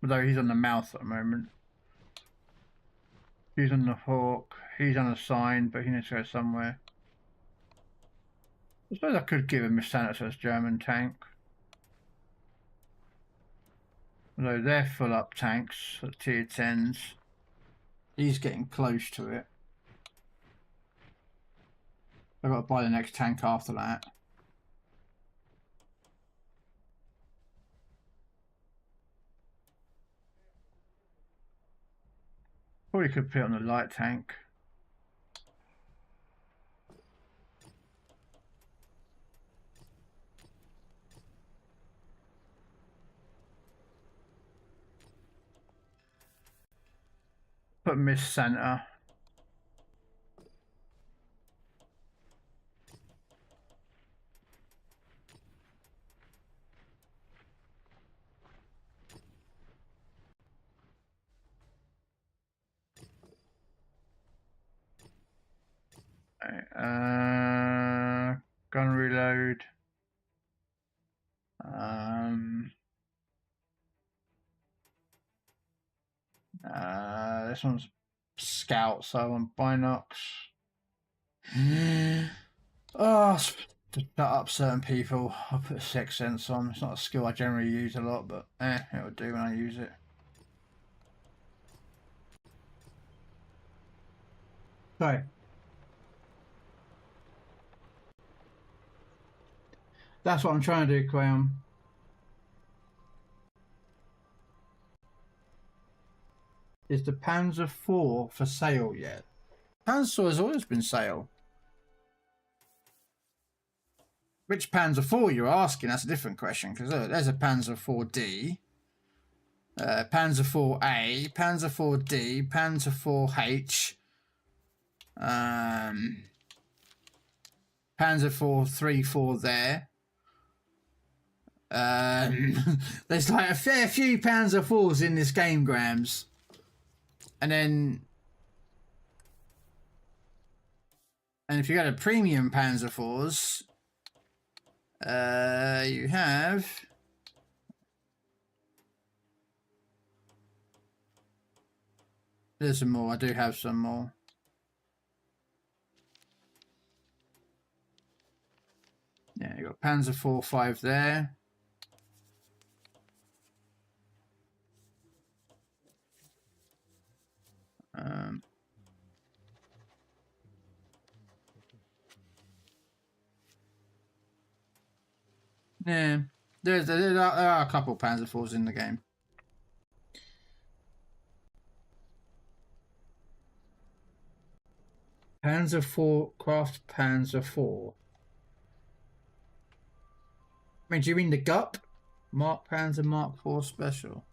Although he's on the mouse at the moment. He's on the hawk. He's on a sign, but he needs to go somewhere. I suppose I could give him a Senator's German tank. Although they're full up tanks at tier 10s. He's getting close to it. I've got to buy the next tank after that. Probably could put it on the light tank. Put Miss Santa. Gun reload. This one's scout, so I want binocs. Oh, to shut up certain people. I put 6 cents on. It's not a skill I generally use a lot, but it'll do when I use it. Sorry. That's what I'm trying to do, Crown. Is the Panzer IV for sale yet? Panzer has always been sale. Which Panzer IV you're asking? That's a different question, because there's a Panzer IV-D, Panzer IV-A, Panzer IV-D, Panzer IV-H, Panzer IV-3-4 there. There's like a fair few Panzer IVs in this game, Grams. And if you go to premium Panzer IVs, you have there's some more. I do have some more. Yeah, you got Panzer IV-5 there. Yeah, there are a couple Panzer IVs in the game. Panzer IV, Craft Panzer IV. I mean, do you mean the GUP? Mark Panzer Mark IV Special.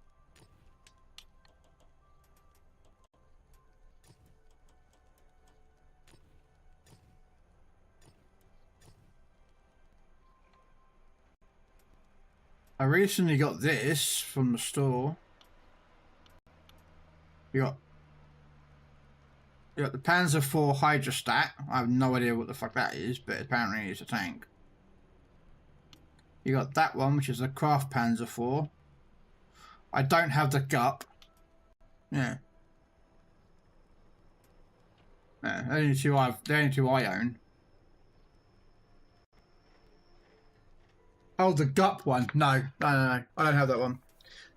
I recently got this from the store. You got the Panzer IV Hydrostat. I have no idea what the fuck that is, but apparently it's a tank. You got that one, which is a Craft Panzer IV. I don't have the GUP. Yeah. Yeah, the only two I own. Oh, the GUP one. No. I don't have that one.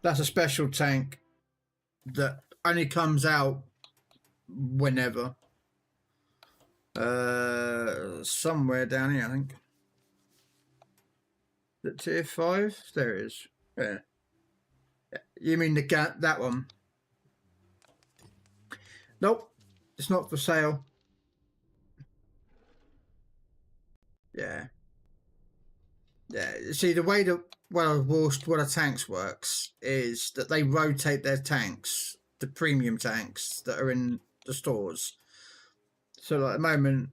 That's a special tank that only comes out whenever. Somewhere down here, I think. The tier 5? There it is. Yeah. You mean that one? Nope. It's not for sale. Yeah. Yeah. See, the way that what a tanks works is that they rotate their tanks, the premium tanks that are in the stores. So like at the moment,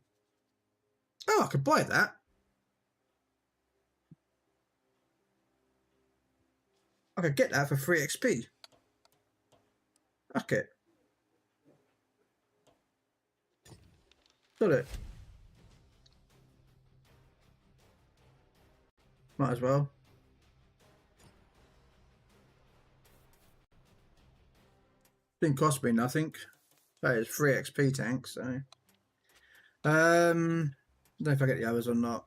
I could buy that. I could get that for 3 XP. Fuck it. Got it. Might as well. Didn't cost me nothing. That is 3 XP tanks, so. I don't know if I get the others or not.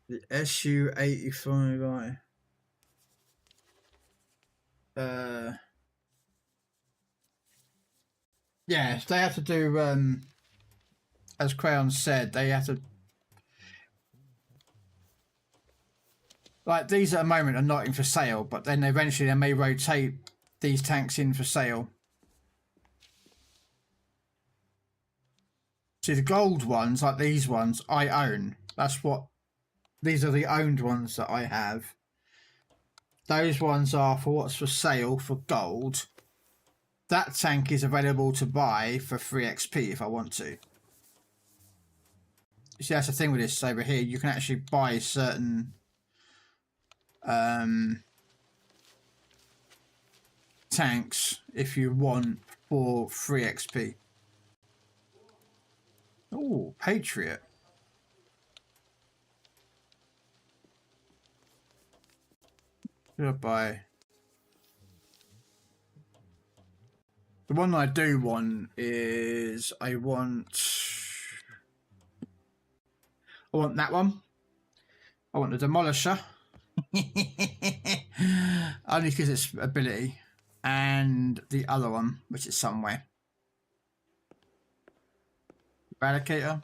The SU-85I. Yeah, they have to do, as Crayon said, they have to, like, these at the moment are not in for sale, but then eventually they may rotate these tanks in for sale. See, the gold ones, like these ones, I own. These are the owned ones that I have. Those ones are for what's for sale for gold. That tank is available to buy for 3 XP if I want to. You see, that's the thing with this over here. You can actually buy certain tanks if you want for 3 XP. Oh, Patriot. Should I buy? The one I do want is I want that one. I want the Demolisher. Only because it's ability. And the other one, which is somewhere. Eradicator.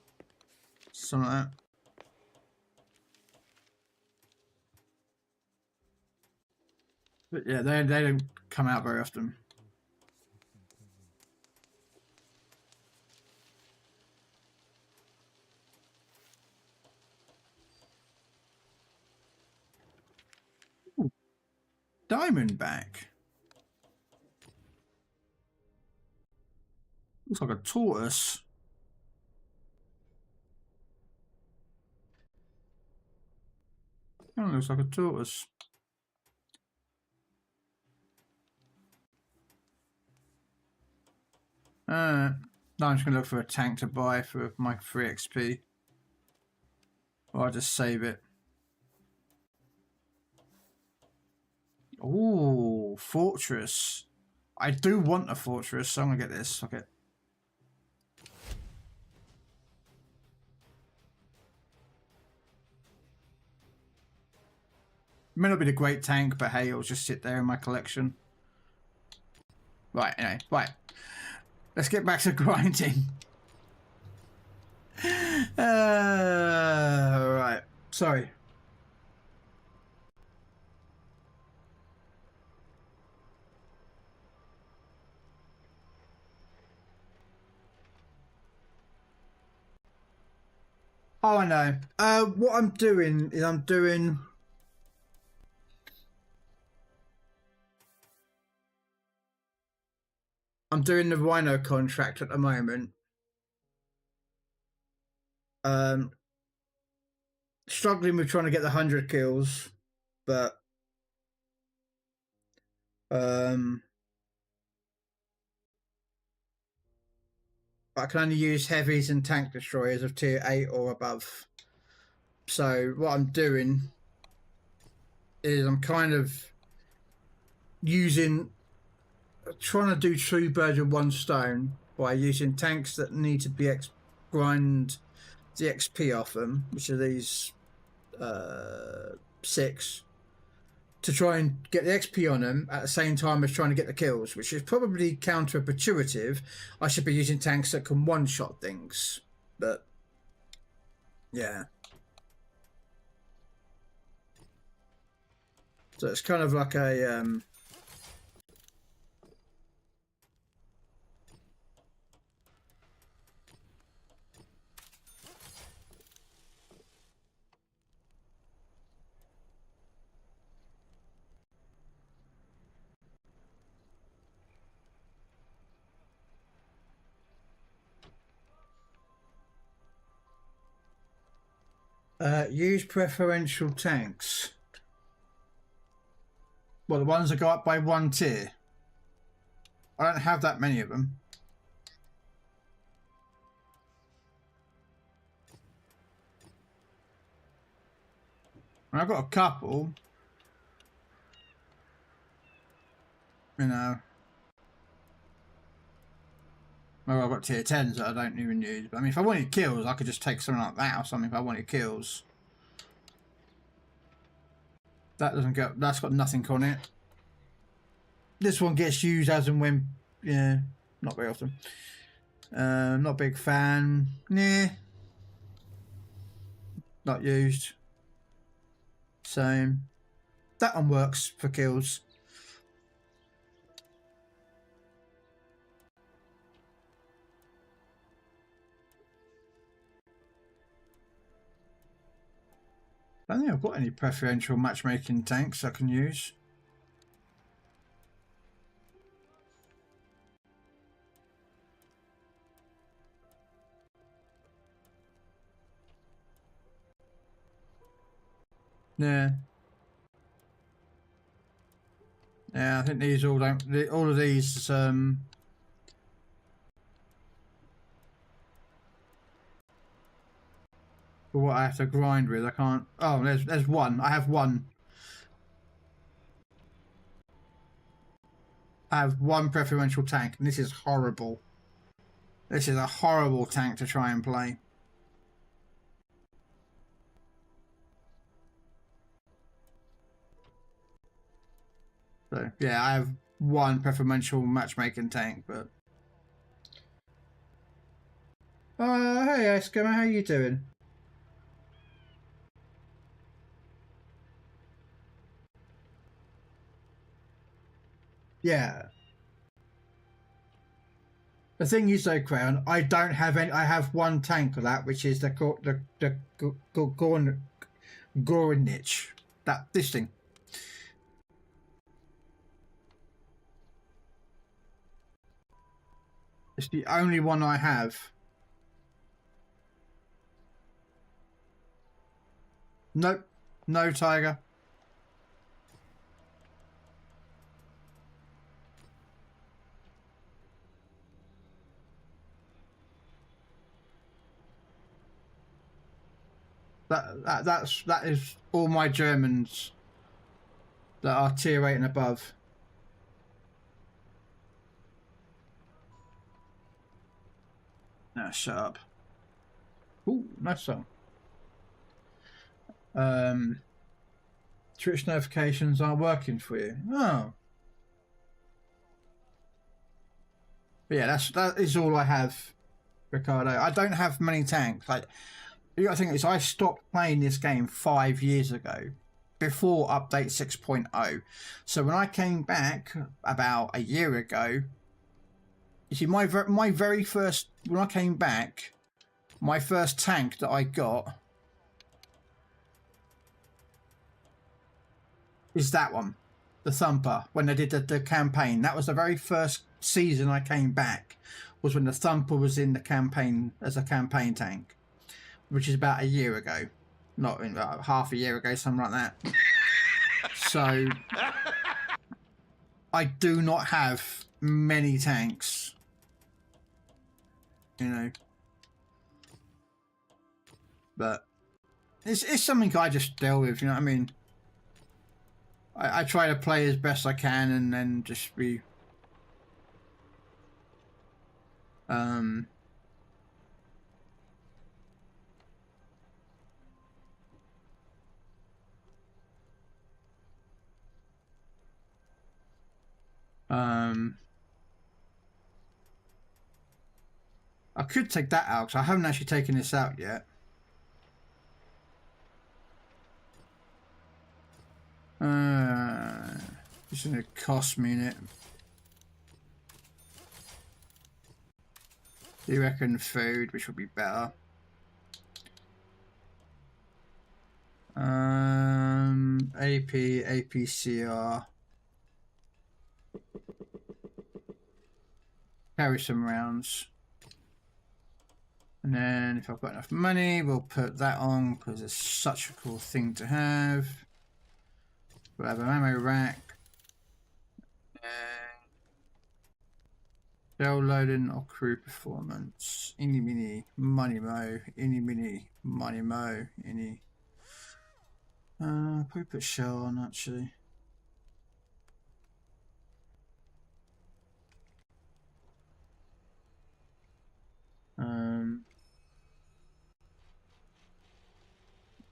Something like that. But yeah, they don't come out very often. Ooh. Diamondback. Looks like a tortoise. Kind of looks like a tortoise. Now I'm just going to look for a tank to buy for my free XP. Or I'll just save it. Ooh, fortress. I do want a fortress, so I'm going to get this. Okay. May not be the great tank, but hey, it'll just sit there in my collection. Right, anyway, right. Let's get back to grinding. Right, sorry. Oh, I know. What I'm doing is I'm doing the Rhino contract at the moment. Struggling with trying to get the 100 kills, but I can only use heavies and tank destroyers of tier 8 or above. So what I'm doing is I'm kind of trying to do two birds with one stone by using tanks that need to be grind the XP off them, which are these 6, to try and get the XP on them at the same time as trying to get the kills, which is probably counterintuitive. I should be using tanks that can one-shot things, but yeah. So it's kind of like a use preferential tanks. Well, the ones that go up by 1 tier. I don't have that many of them. And I've got a couple. You know. Well, I've got tier 10s that I don't even use. But I mean, if I wanted kills, I could just take something like that or something if I wanted kills. That doesn't go. That's got nothing on it. This one gets used as and when. Yeah, not very often. Not a big fan. Nah. Not used. Same. That one works for kills. I don't think I've got any preferential matchmaking tanks I can use. Yeah. Yeah, I think these all don't. All of these. For what I have to grind with, I can't. Oh, there's one. I have one. I have one preferential tank, and this is horrible. This is a horrible tank to try and play. So yeah, I have one preferential matchmaking tank, but hey Eskimo, how you doing? Yeah. The thing is though, Crown, I don't have any. I have one tank of that, which is the Gorinich. This thing. It's the only one I have. Nope. No Tiger. That is all my Germans that are tier 8 and above. Now shut up. Ooh, nice song. Twitch notifications aren't working for you. Oh. But yeah, that is all I have, Ricardo. I don't have many tanks. Like, you gotta think is I stopped playing this game 5 years ago, before update 6.0. So when I came back about a year ago, you see my very first, when I came back, my first tank that I got is that one, the Thumper. When they did the campaign, that was the very first season I came back, was when the Thumper was in the campaign as a campaign tank, which is about a year ago, not in about half a year ago, something like that. So I do not have many tanks, you know, but it's something I just deal with, you know what I mean. I try to play as best I can and then just be I could take that out because I haven't actually taken this out yet. It's gonna cost me it. Do you reckon food, which would be better? AP, APCR. Carry some rounds. And then if I've got enough money, we'll put that on because it's such a cool thing to have. We'll have an ammo rack. Shell loading or crew performance. Any mini money mo. Any mini money mo. Any. Probably put shell on actually.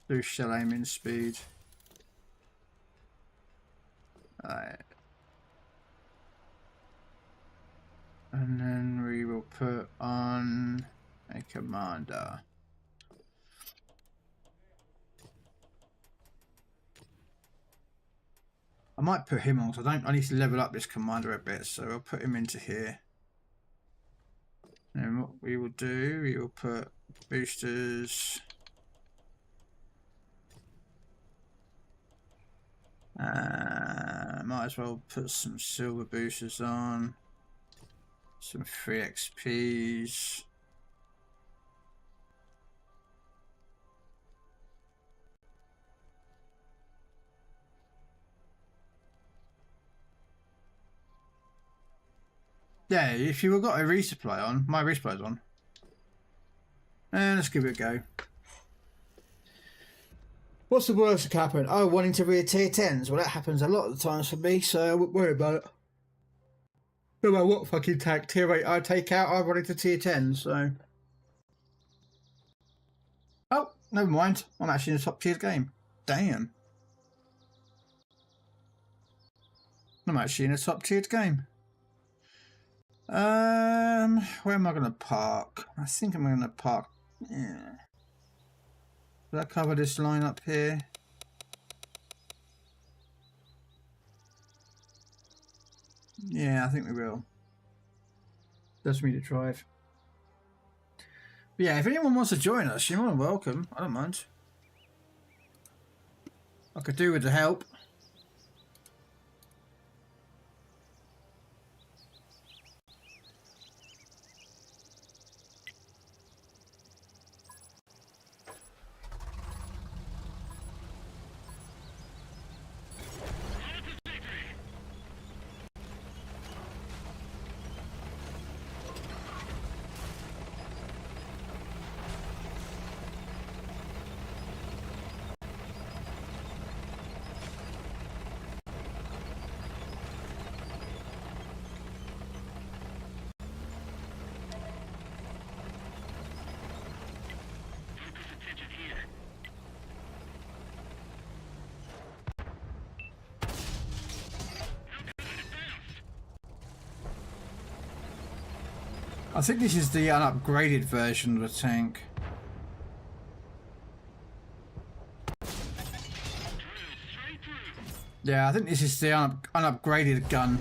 Do shell aiming speed. Alright. And then we will put on a commander. I might put him on because I need to level up this commander a bit, so I'll put him into here. And what we will do, we will put boosters. Might as well put some silver boosters on. Some free XPs. Yeah, if you've got a resupply on, my resupply's on. And let's give it a go. What's the worst that can happen? Oh, wanting to read tier 10s. Well, that happens a lot of the times for me, so I won't worry about it. No matter what fucking tank tier 8 I take out, I run it to tier 10, so. Oh, never mind. I'm actually in a top tier game. Damn. I'm actually in a top tiered game. Where am I going to park? I think I'm going to park. Yeah. Will I cover this line up here? Yeah, I think we will. That's me to drive. But yeah, if anyone wants to join us, you're more than welcome. I don't mind. I could do with the help. I think this is the unupgraded version of the tank. Yeah, I think this is the unupgraded gun.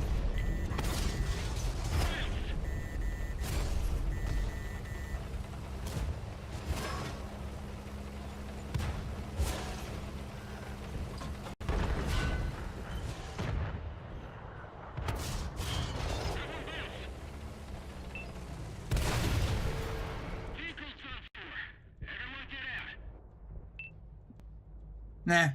Nah.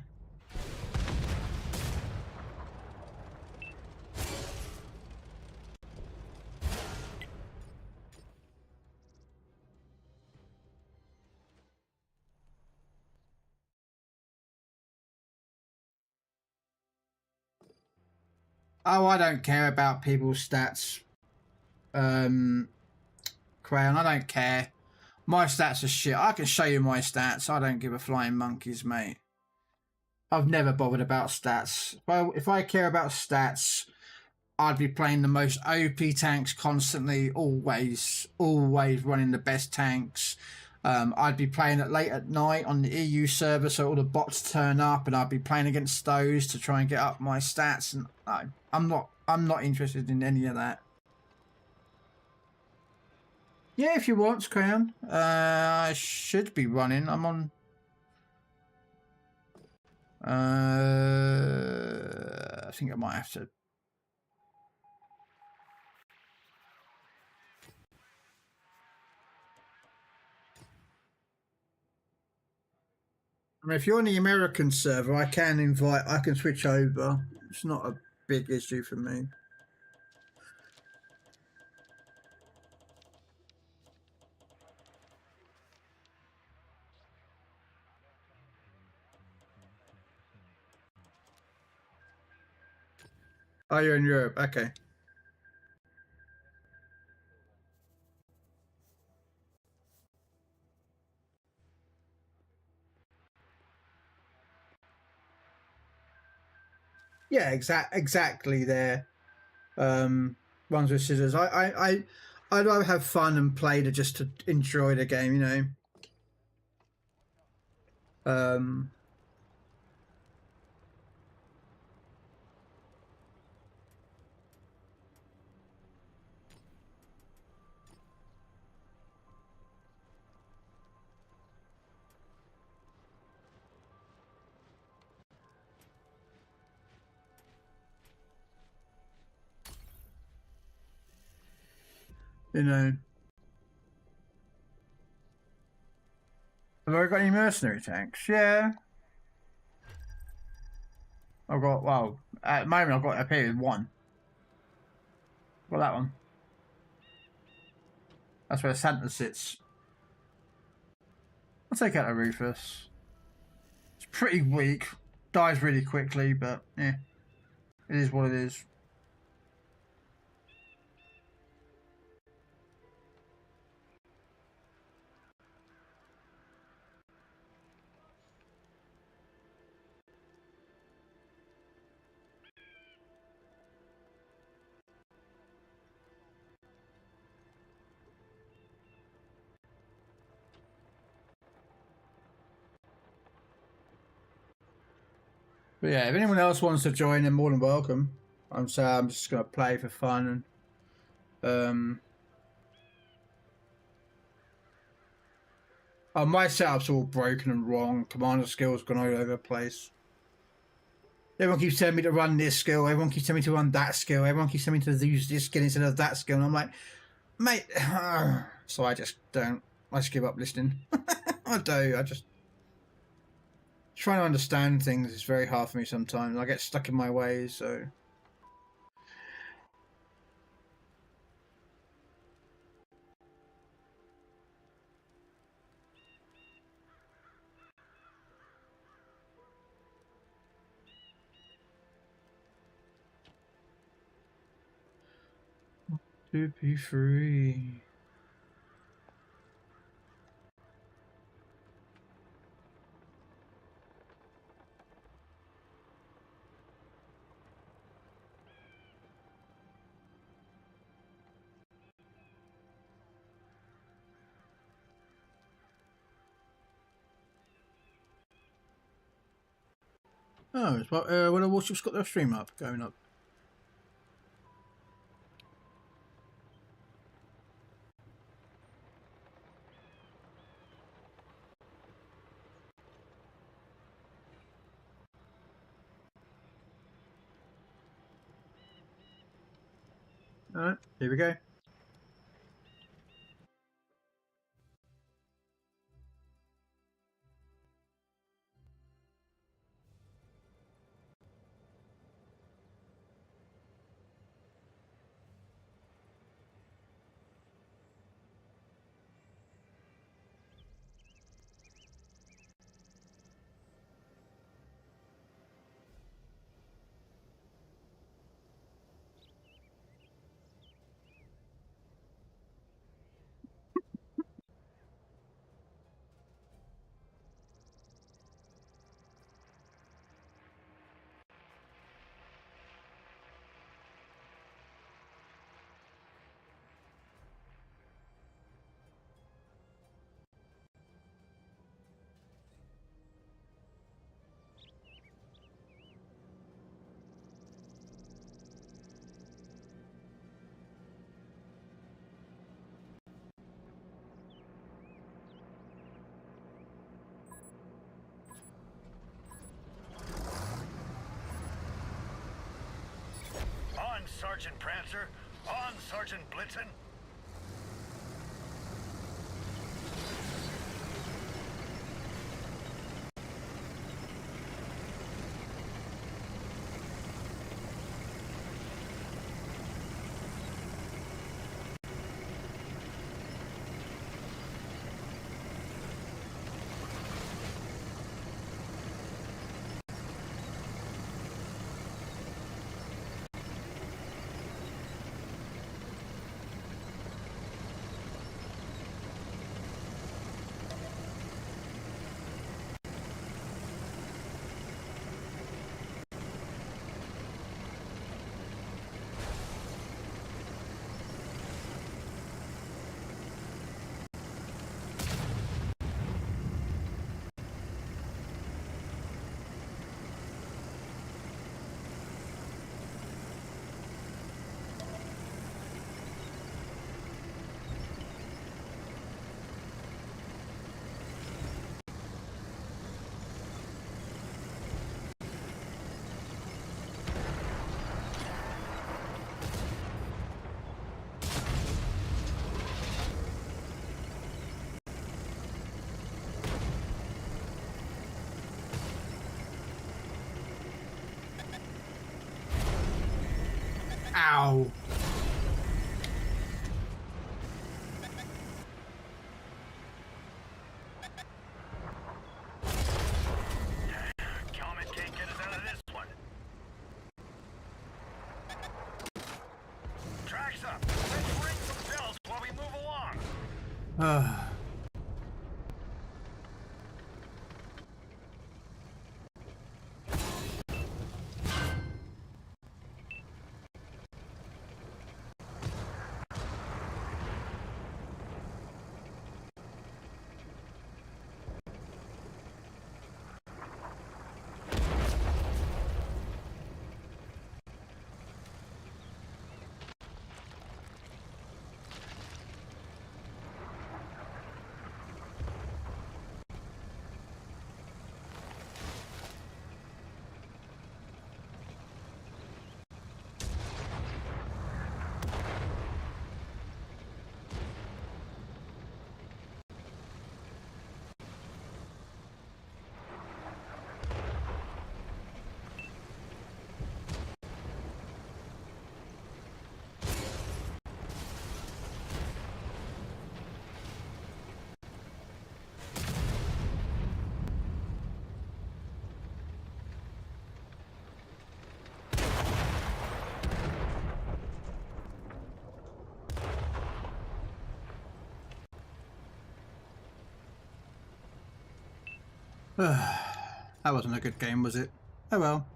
Oh, I don't care about people's stats. Crayon, I don't care. My stats are shit. I can show you my stats. I don't give a flying monkeys, mate. I've never bothered about stats. If I care about stats, I'd be playing the most OP tanks constantly, always running the best tanks. I'd be playing it late at night on the EU server, so all the bots turn up, and I'd be playing against those to try and get up my stats. And no, I'm not interested in any of that. Yeah, if you want, Crown. I should be running. I'm on. I think I might have to. I mean, if you're on the American server, I can switch over. It's not a big issue for me. Oh, you're in Europe. Okay. Yeah, exactly. There, ones with scissors. I'd rather have fun and play just to enjoy the game, you know. You know. Have I got any mercenary tanks? Yeah. I've got, well, at the moment I've got up here with one. Got that one. That's where Santa sits. I'll take out a Rufus. It's pretty weak. Dies really quickly, but yeah. It is what it is. But yeah, if anyone else wants to join, they're more than welcome. I'm just gonna play for fun and oh, my setup's all broken and wrong. Commander skills gone all over the place. Everyone keeps telling me to run this skill. Everyone keeps telling me to run that skill. Everyone keeps telling me to use this skill instead of that skill. And I'm like, mate. So I just don't. I just give up listening. I do. I just trying to understand things is very hard for me sometimes. I get stuck in my ways. So. To be free. Oh, it's what a Warship's got their stream up, going up. Alright, here we go. On, Sergeant Prancer. On, Sergeant Blitzen. Ow. Comet can't get us out of this one. Tracks up. Let's ring some bells while we move along. That wasn't a good game, was it? Oh well.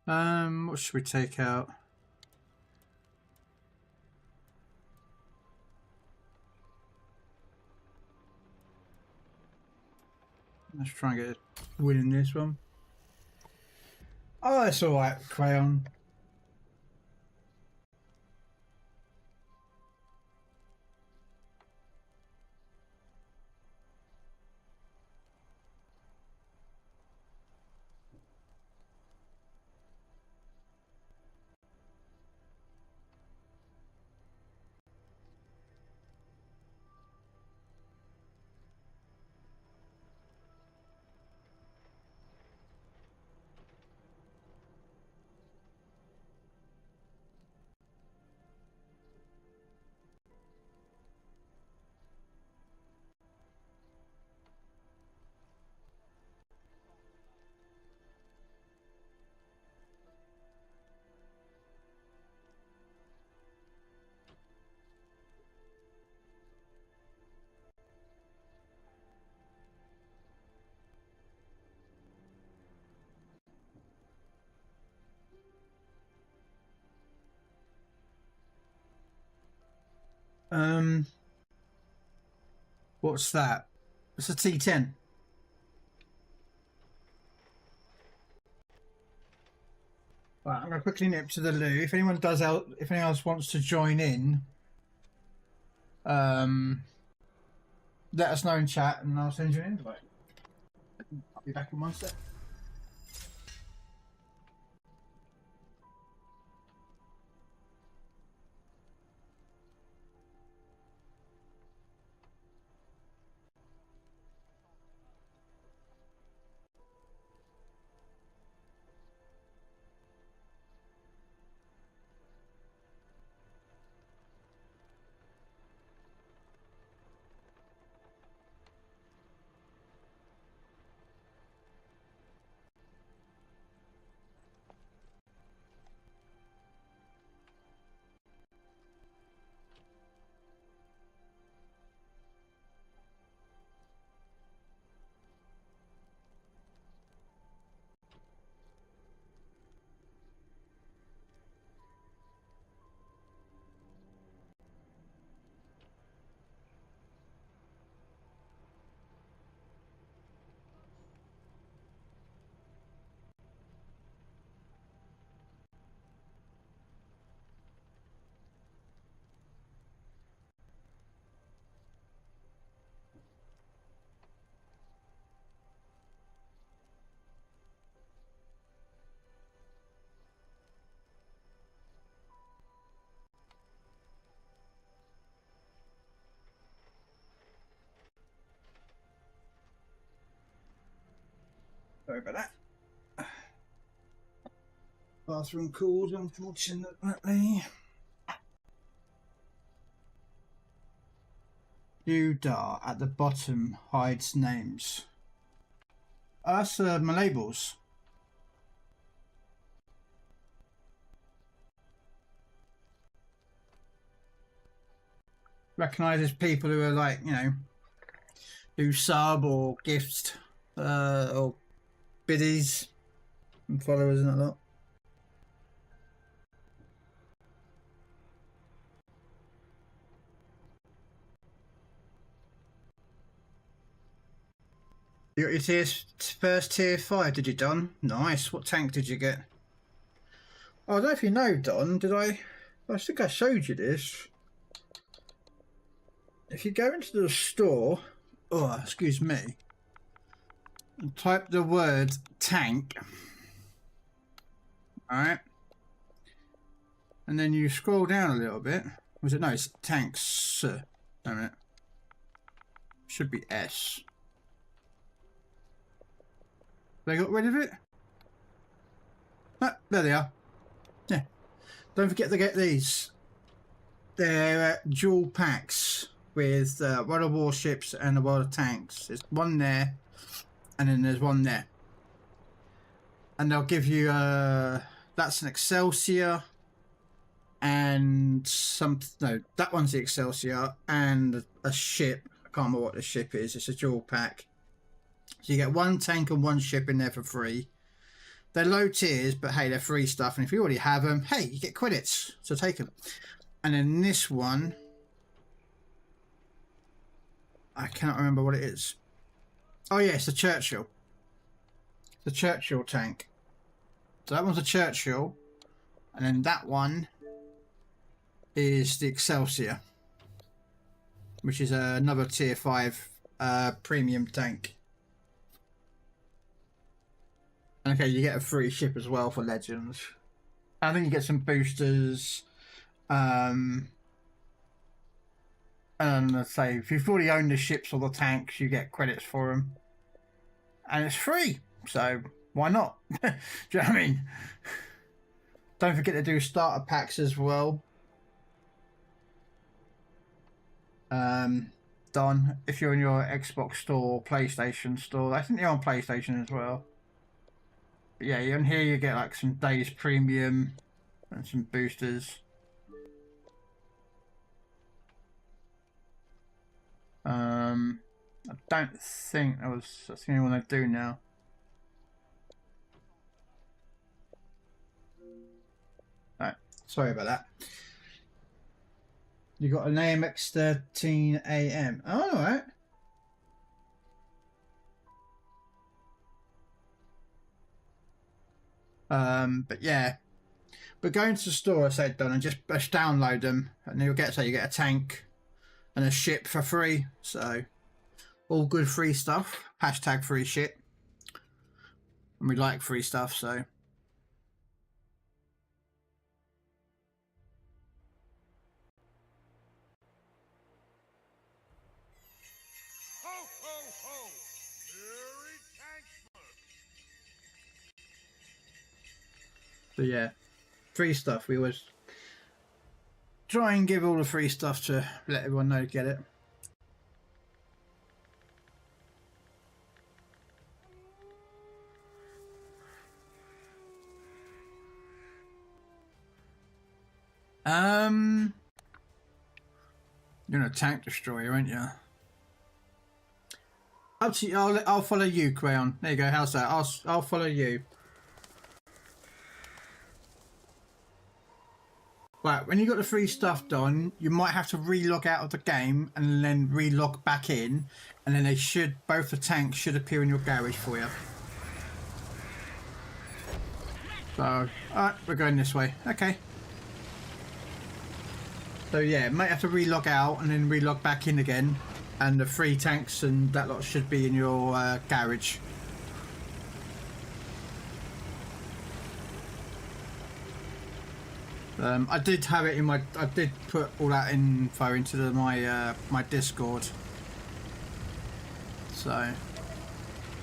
What should we take out? Let's try and get a win in this one. Oh, it's alright, Crayon. What's that? It's a T10. Right, I'm gonna quickly nip to the loo. If anyone does out, if anyone else wants to join in, let us know in chat, and I'll send you an invite. I'll be back in 1 sec. Sorry about that. Bathroom calls, unfortunately. Udar at the bottom hides names. Oh, that's my labels. Recognises people who are like, you know, who sub or gift or biddies and followers and that lot. You got your first tier 5, did you, Don? Nice. What tank did you get? Oh, I don't know if you know, Don. Did I? I think I showed you this. If you go into the store, oh, excuse me, and type the word tank, alright, and then you scroll down a little bit. Was it? No, it's tanks. Damn it. Should be S. They got rid of it? Ah, there they are. Yeah. Don't forget to get these. They're dual packs with a lot of warships and a lot of tanks. There's one there, and then there's one there. And they'll give you that's an Excelsior, and no, that one's the Excelsior and a ship. I can't remember what the ship is. It's a dual pack. So you get one tank and one ship in there for free. They're low tiers, but hey, they're free stuff. And if you already have them, hey, you get credits. So take them. And then this one, I cannot remember what it is. Oh yeah, it's the Churchill. The Churchill tank. So that one's a Churchill. And then that one is the Excelsior, which is another tier 5 premium tank. Okay, you get a free ship as well for Legends. I think you get some boosters. And let's say if you've already owned the ships or the tanks, you get credits for them. And it's free, so why not? Do you know what I mean? Don't forget to do starter packs as well. Don, if you're in your Xbox store or PlayStation store, I think you're on PlayStation as well. But yeah, on here you get like some days premium and some boosters. I don't think that's the only one I do now. Alright, sorry about that. You got an AMX 13 AM. Oh, alright. But yeah. But go into the store, I said, Don, and just download them, and you'll get you get a tank and a ship for free. So all good free stuff. Hashtag free shit. And we like free stuff, so. Ho, ho, ho! Merry Tanksmas! So yeah, free stuff. We always try and give all the free stuff to let everyone know to get it. You're a tank destroyer, aren't you? Up to you. I'll follow you, Crayon. There you go. How's that? I'll follow you. Right, when you got the free stuff done, you might have to re-log out of the game and then re-log back in, and then both the tanks should appear in your garage for you. So, alright, we're going this way. Okay. So yeah, might have to re-log out and then re-log back in again, and the free tanks and that lot should be in your garage. I did have it in my. I did put all that info into my my Discord. So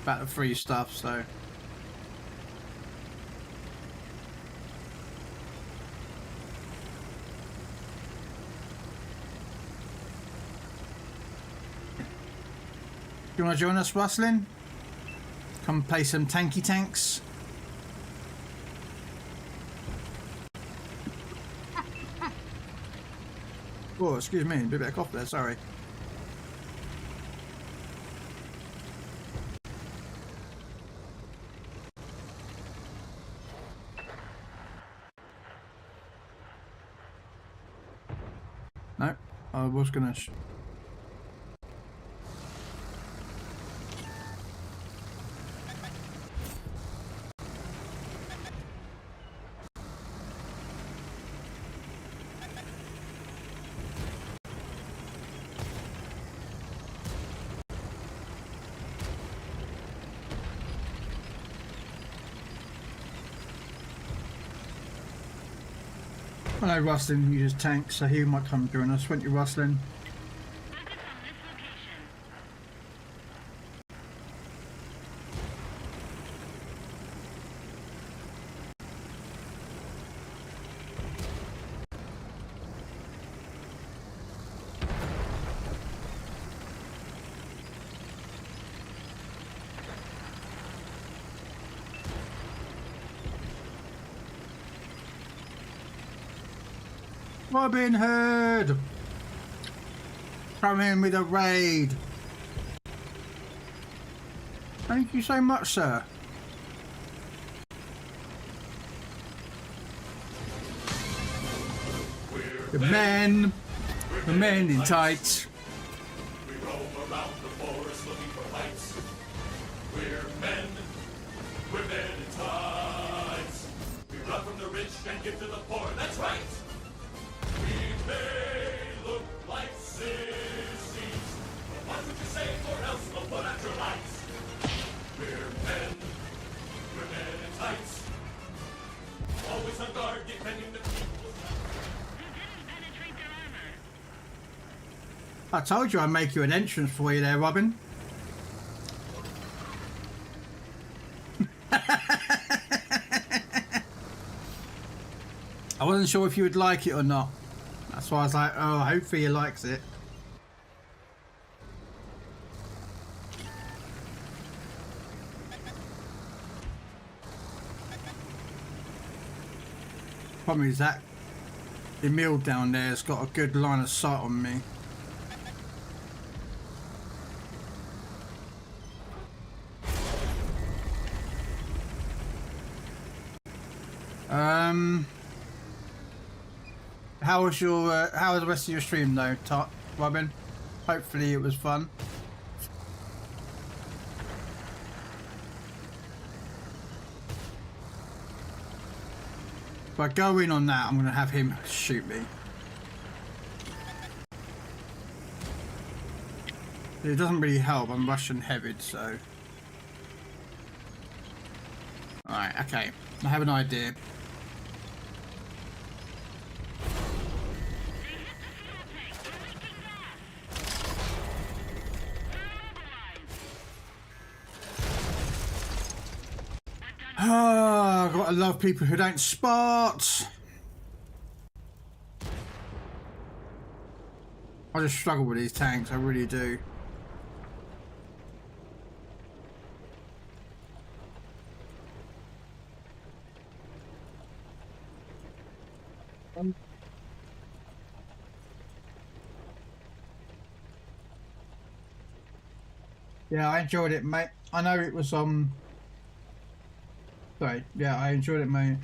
about the free stuff. So. You want to join us, Rustlin? Come play some tanky tanks. Oh, excuse me, a bit back off there, sorry. No, I was gonna. Hello, Rustlin uses tanks, so he might come join us, won't you, Rustlin? Robin Hood! Come in with a raid. Thank you so much, sir. The men in tights. We roam around the forest looking for fights. We're men in tights. We run from the rich and give to the poor, that's right. We may look like sissies, but what would you say, or else we'll put out your lights. We're men in tights. Always on guard, defending the people's I told you I'd make you an entrance for you there, Robin. I wasn't sure if you would like it or not. That's why I was like, oh, hopefully he likes it. Problem is that Emil down there has got a good line of sight on me. How was the rest of your stream though, Robin? Hopefully it was fun. If I go in on that, I'm going to have him shoot me. It doesn't really help, I'm Russian heavied, so... Alright, okay. I have an idea. Oh, gotta love people who don't spot. I just struggle with these tanks, I really do. Yeah, I enjoyed it, mate. I know it was sorry, yeah, I enjoyed it, mate.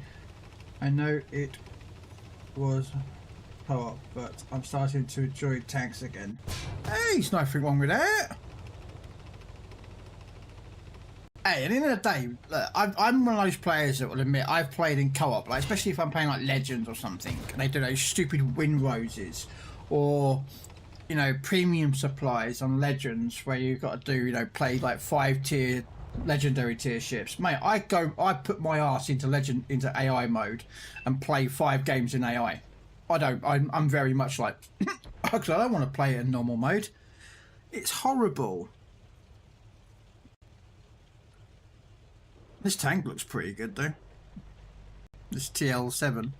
I know it was co-op, but I'm starting to enjoy tanks again. Hey, there's nothing wrong with that. Hey, at the end of the day, look, I'm one of those players that will admit I've played in co-op, like especially if I'm playing like Legends or something, and they do those stupid win roses, or you know, premium supplies on Legends where you've got to do, you know, play like 5-tier legendary tier ships. Mate, I put my ass into AI mode and play 5 games in AI. I'm very much like, because I don't want to play it in normal mode. It's horrible. This tank looks pretty good though. This TL7.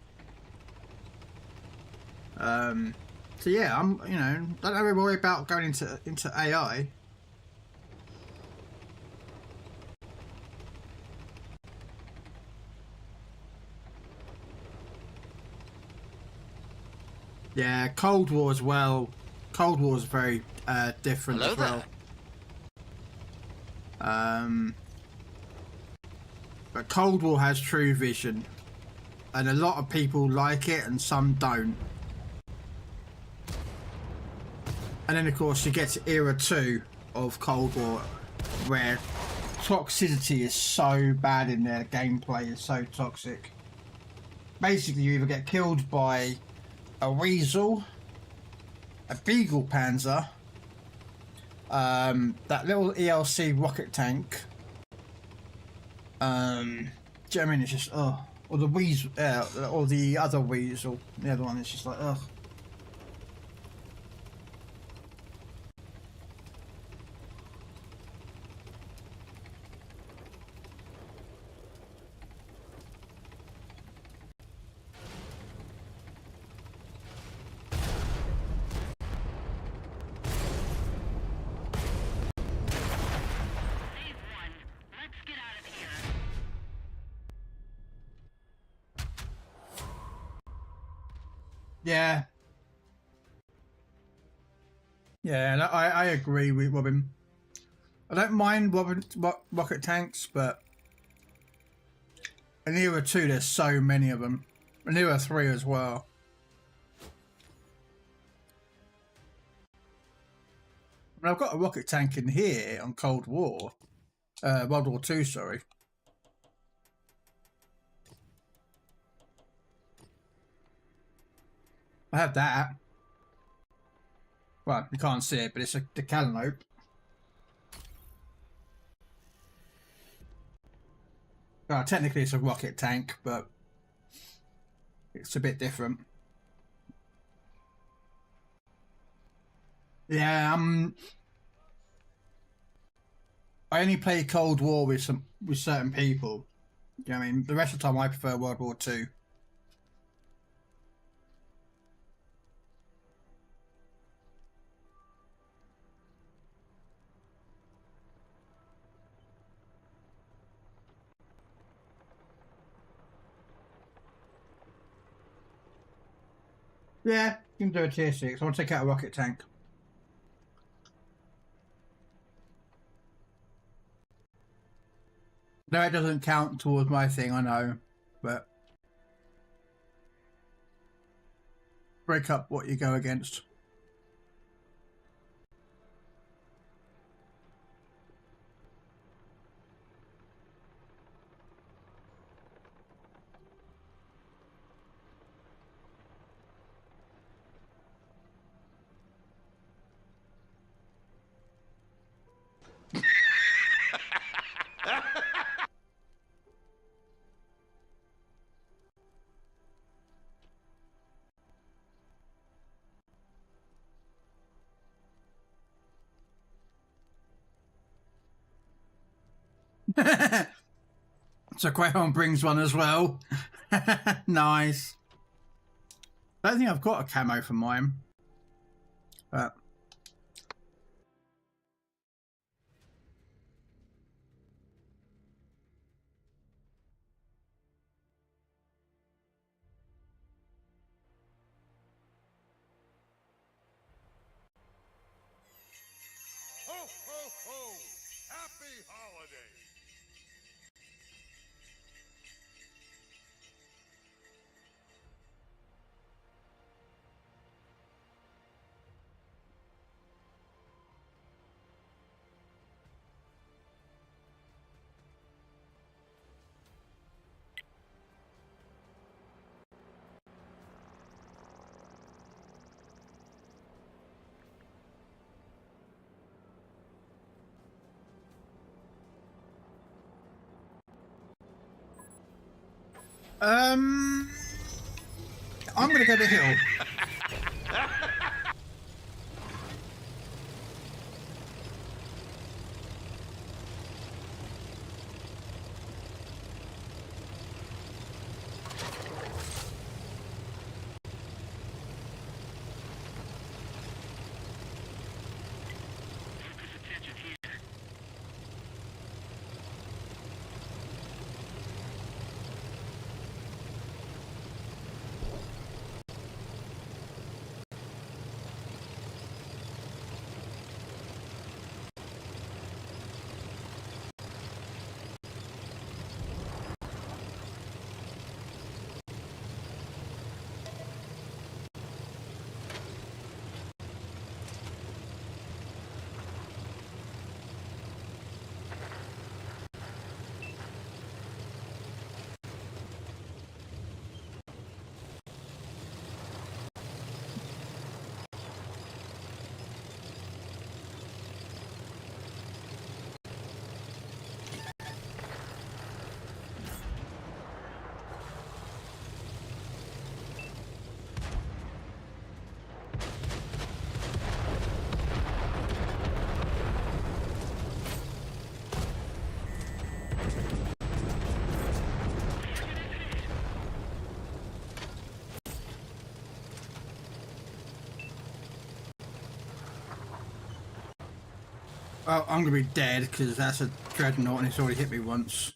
So yeah, I'm, you know, don't ever worry about going into AI. Yeah, Cold War as well. Cold War is very different. Hello as well. There. But Cold War has true vision, and a lot of people like it, and some don't. And then of course you get to Era 2 of Cold War, where toxicity is so bad in there. Gameplay is so toxic. Basically, you either get killed by a weasel, a beagle panzer, that little ELC rocket tank. Do you know what I mean? It's just or the weasel, or the other weasel. The other one is just like ugh. Yeah. Yeah, and I agree with Robin. I don't mind rocket tanks, but in Era 2 there's so many of them. In Era 3 as well. I mean, I've got a rocket tank in here on Cold War. World War 2, sorry. I have that. Well, you can't see it, but it's the cantaloupe. Well, technically it's a rocket tank, but it's a bit different. Yeah, I only play Cold War with certain people. You know what I mean? The rest of the time I prefer World War 2. Yeah, you can do a tier 6. I want to take out a rocket tank. No, it doesn't count towards my thing, I know, but break up what you go against. So Quayon brings one as well. Nice. I don't think I've got a camo for mine. But Ho, ho, ho! Happy holidays! I'm gonna go to the hill. Oh, I'm gonna be dead because that's a dreadnought and it's already hit me once.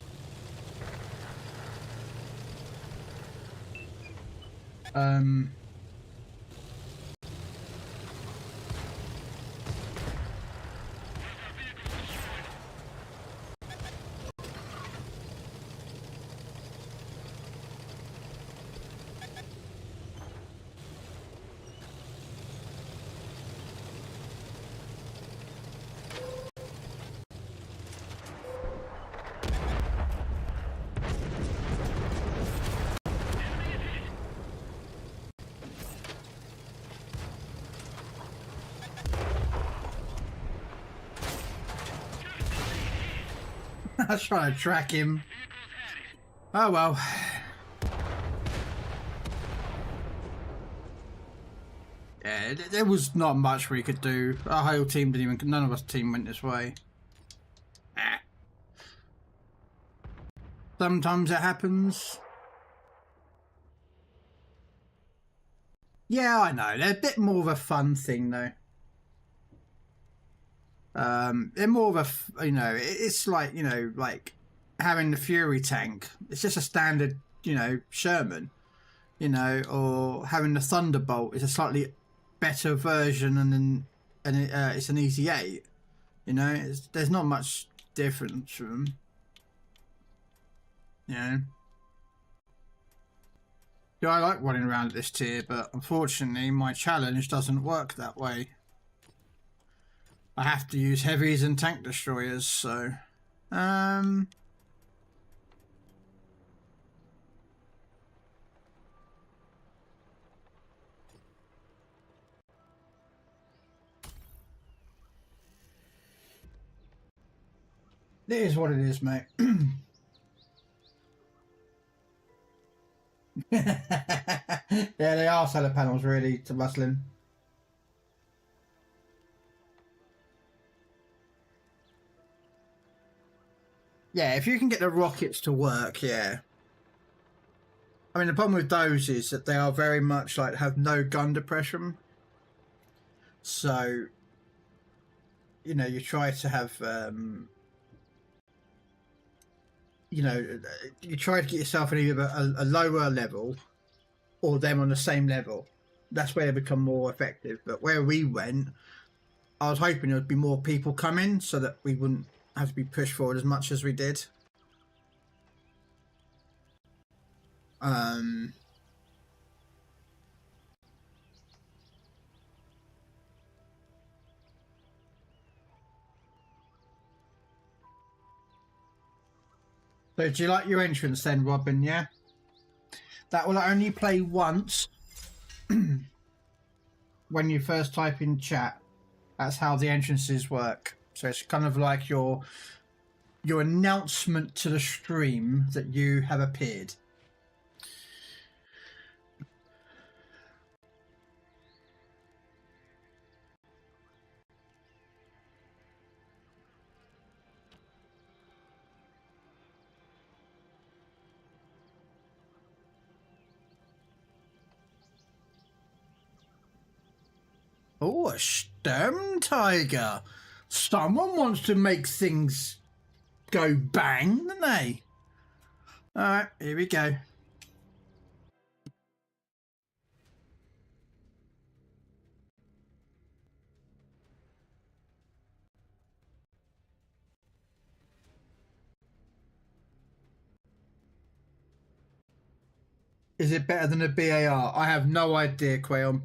I was trying to track him. Oh well. Yeah, there was not much we could do. Our whole team didn't even. None of us team went this way. Sometimes it happens. Yeah, I know. They're a bit more of a fun thing, though. They're more of a, you know, it's like, you know, like having the Fury tank. It's just a standard, you know, Sherman, you know, or having the Thunderbolt is a slightly better version, and it's an Easy 8. You know, there's not much difference from them. You know. Yeah, I like running around at this tier, but unfortunately my challenge doesn't work that way. I have to use heavies and tank destroyers, so it is what it is, mate. Yeah, they are solar panels really to rustling. Yeah, if you can get the rockets to work, yeah. I mean, the problem with those is that they are very much like have no gun depression. So, you know, you try to have, you know, you try to get yourself in either a lower level or them on the same level. That's where they become more effective. But where we went, I was hoping there would be more people coming so that we wouldn't have to be pushed forward as much as we did. So do you like your entrance then, Robin? Yeah, that will only play once when you first type in chat. That's how the entrances work. So it's kind of like your announcement to the stream that you have appeared. Oh, a Sturm Tiger. Someone wants to make things go bang, don't they? Alright, here we go. Is it better than a BAR? I have no idea, Quail.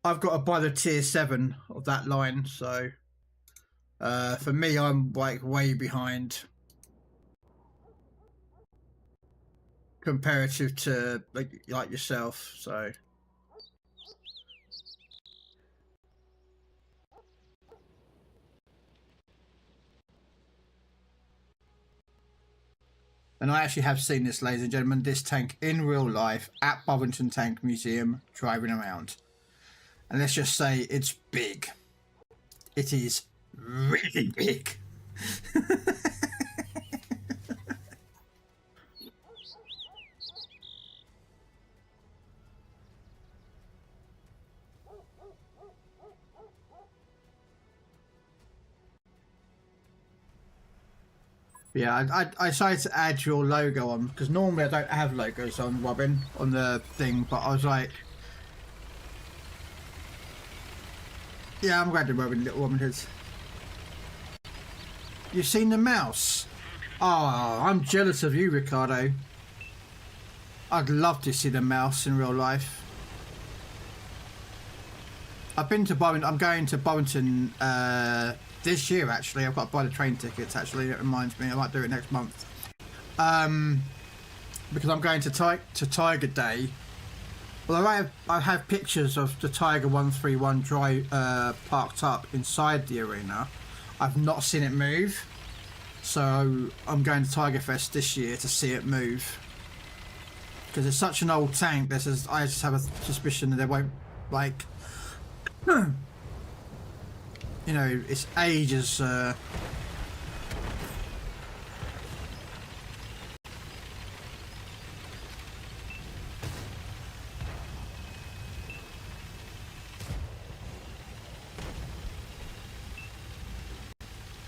I've got to buy the tier 7 of that line, so for me, I'm like way behind comparative to like yourself. So and I actually have seen this, ladies and gentlemen, this tank in real life at Bovington Tank Museum driving around. And let's just say it's big. It is really big. Yeah, I decided to add your logo on because normally I don't have logos on, Robin, on the thing, but I was like, yeah, I'm glad you're Robin, little Robin Hoods. You've seen the mouse? Oh, I'm jealous of you, Ricardo. I'd love to see the mouse in real life. I've been to Bovington. I'm going to Bovington this year, actually. I've got to buy the train tickets, actually. It reminds me. I might do it next month. Because I'm going to Tiger Day. Well, I have pictures of the Tiger 131 parked up inside the arena. I've not seen it move. So I'm going to Tiger Fest this year to see it move. Because it's such an old tank, I just have a suspicion that they won't, like, you know, its age is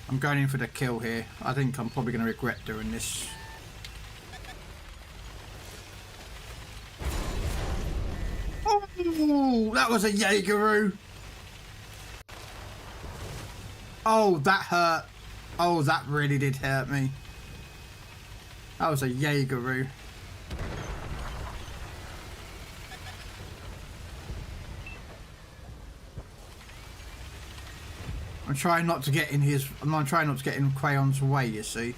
I'm going in for the kill here. I think I'm probably going to regret doing this. Oh, that was a Jaegeroo. Oh, that hurt. Oh, that really did hurt me. That was a Jaegeroo. I'm trying not to get in his. I'm trying not to get in Crayon's way, you see.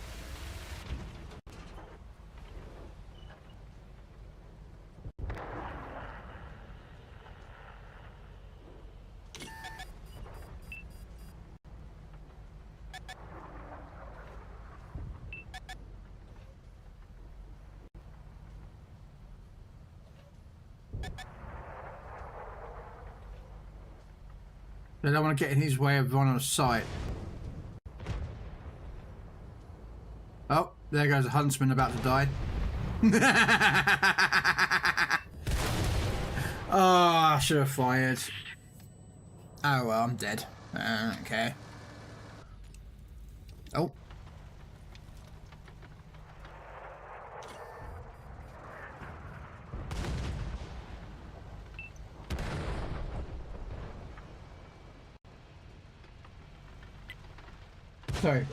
I don't want to get in his way of one on a sight. Oh, there goes a huntsman about to die. Oh, I should have fired. Oh well, I'm dead. I don't care. Oh. Sorry,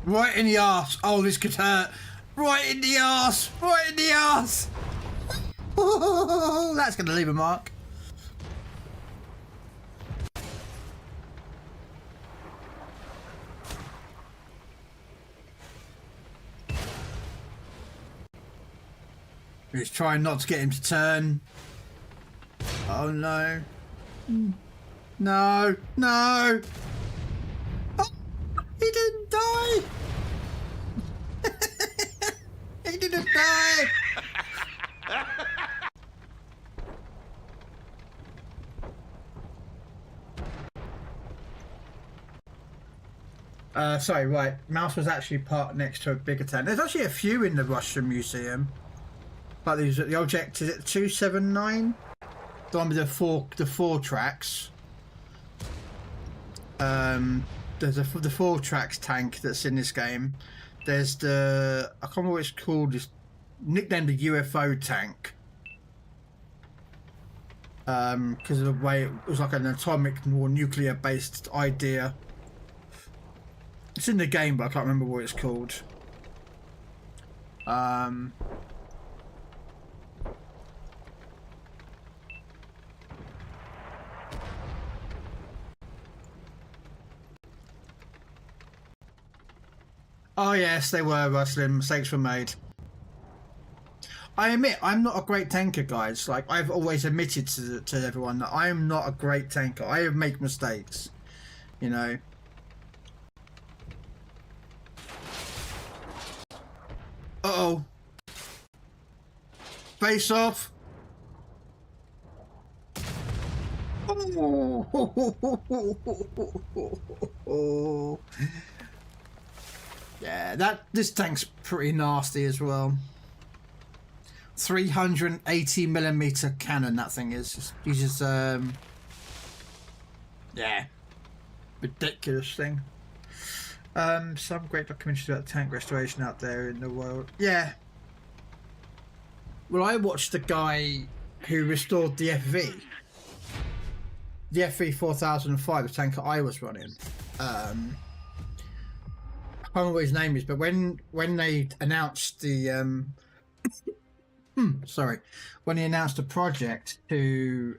right in the arse. Oh, this could hurt. Right in the arse. Right in the arse. Oh, that's going to leave a mark. He's trying not to get him to turn. Oh no. No, no. Oh, he didn't die. He didn't die. Sorry, right. Mouse was actually parked next to a bigger tank. There's actually a few in the Russian Museum. Like these, the object is it 279? The one with the four tracks. There's the 4 tracks tank that's in this game. There's the I can't remember what it's called. It's nicknamed the UFO tank. Because of the way it was like an atomic or nuclear based idea. It's in the game, but I can't remember what it's called. Oh yes, they were rustling. Mistakes were made. I admit I'm not a great tanker, guys. Like I've always admitted to everyone that I am not a great tanker. I make mistakes, you know. Uh-oh. Face off. Oh. Yeah, this tank's pretty nasty as well. 380mm cannon, that thing is. He's just, yeah. Ridiculous thing. Some great documentaries about tank restoration out there in the world. Yeah. Well, I watched the guy who restored the FV. The FV 4005, the tank that I was running. I can't remember what his name is, but when they announced the when they announced the project to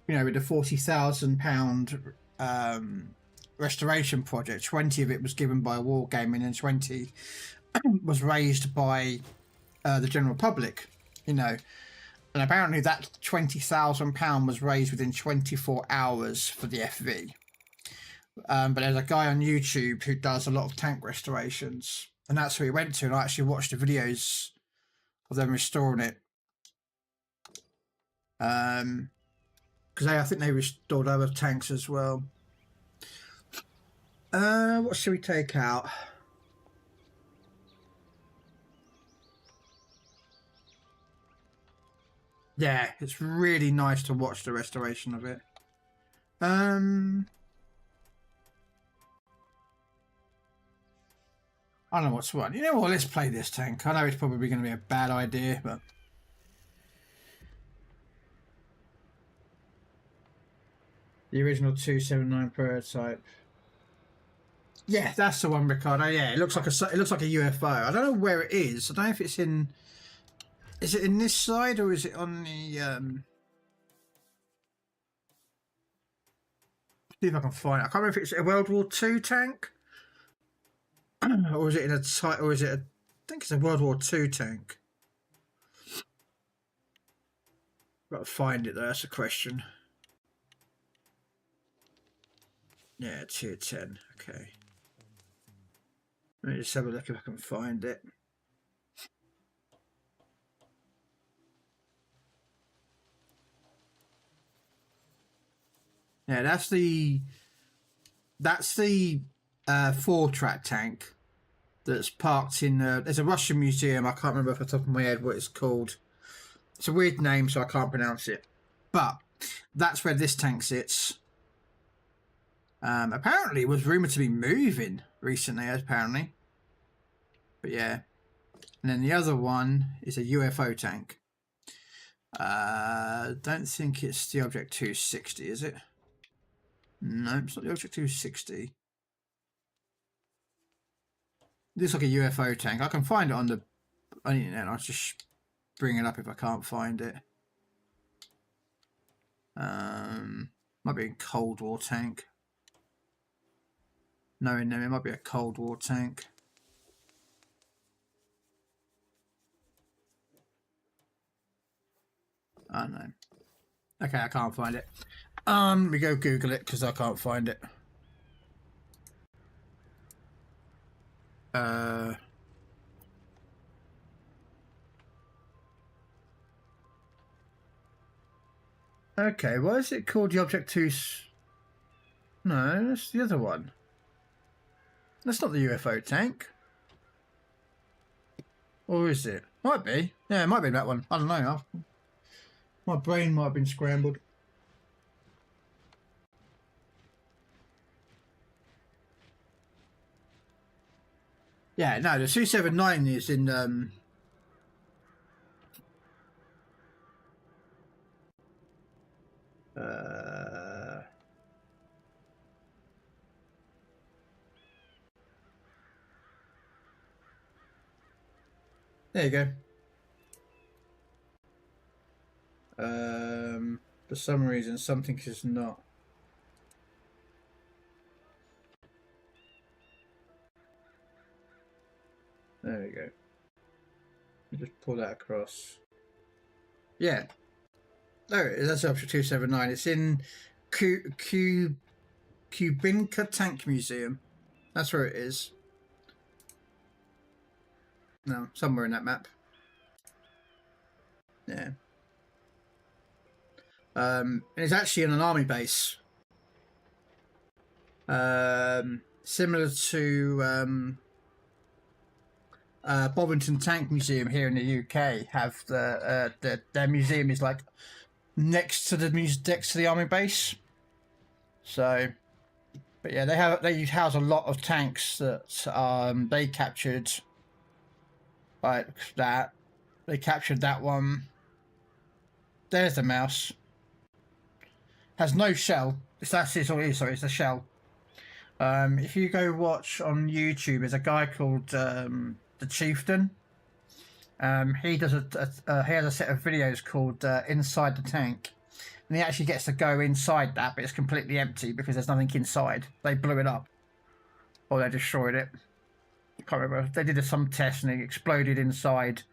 you know, with the £40,000 restoration project, 20 of it was given by Wargaming and 20 was raised by the general public, you know. And apparently that £20,000 was raised within 24 hours for the FV. But there's a guy on YouTube who does a lot of tank restorations, and that's who he went to, and I actually watched the videos of them restoring it. Because I think they restored other tanks as well. What should we take out? Yeah, it's really nice to watch the restoration of it. I don't know what's what. You know what? Let's play this tank. I know it's probably going to be a bad idea, but the original 279 prototype. Yeah, that's the one, Ricardo. Yeah, it looks like a UFO. I don't know where it is. I don't know if it's in. Is it in this side or is it on the? See if I can find it. I can't remember if it's a World War II tank, or is it in a tight? Or is it? I think it's a World War II tank. Got to find it though. That's a question. Yeah, tier 10. Okay. Let me just have a look if I can find it. Yeah, that's the 4-track tank that's parked in. There's a Russian museum. I can't remember off the top of my head what it's called. It's a weird name, so I can't pronounce it. But that's where this tank sits. Apparently, it was rumored to be moving recently. Apparently, but yeah. And then the other one is a UFO tank. Don't think it's the Object 260, is it? No, it's not the Object 260. Looks like a UFO tank. I can find it on the internet. I'll just bring it up if I can't find it. Might be a Cold War tank. Knowing them, it might be a Cold War tank. I don't know. Okay, I can't find it. We go Google it because I can't find it. Okay, why is it called the Object 2? No, that's the other one. That's not the UFO tank. Or is it? Might be. Yeah, it might be that one. I don't know. My brain might have been scrambled. Yeah, no, the 279 is in there you go. For some reason something is not. There we go. Just pull that across. Yeah. There it is. That's Object 279. It's in Kubinka Tank Museum. That's where it is. No, somewhere in that map. Yeah. And it's actually in an army base. Similar to Bovington Tank Museum here in the UK have their museum is like next to the army base. So, but yeah, they house a lot of tanks that they captured. Like that, they captured that one. There's the mouse. Has no shell. That's all it is. Sorry, it's a shell. If you go watch on YouTube, there's a guy called the Chieftain. He does he has a set of videos called Inside the Tank, and he actually gets to go inside that, but it's completely empty because there's nothing inside. They blew it up, or they destroyed it. I can't remember. They did some test and it exploded inside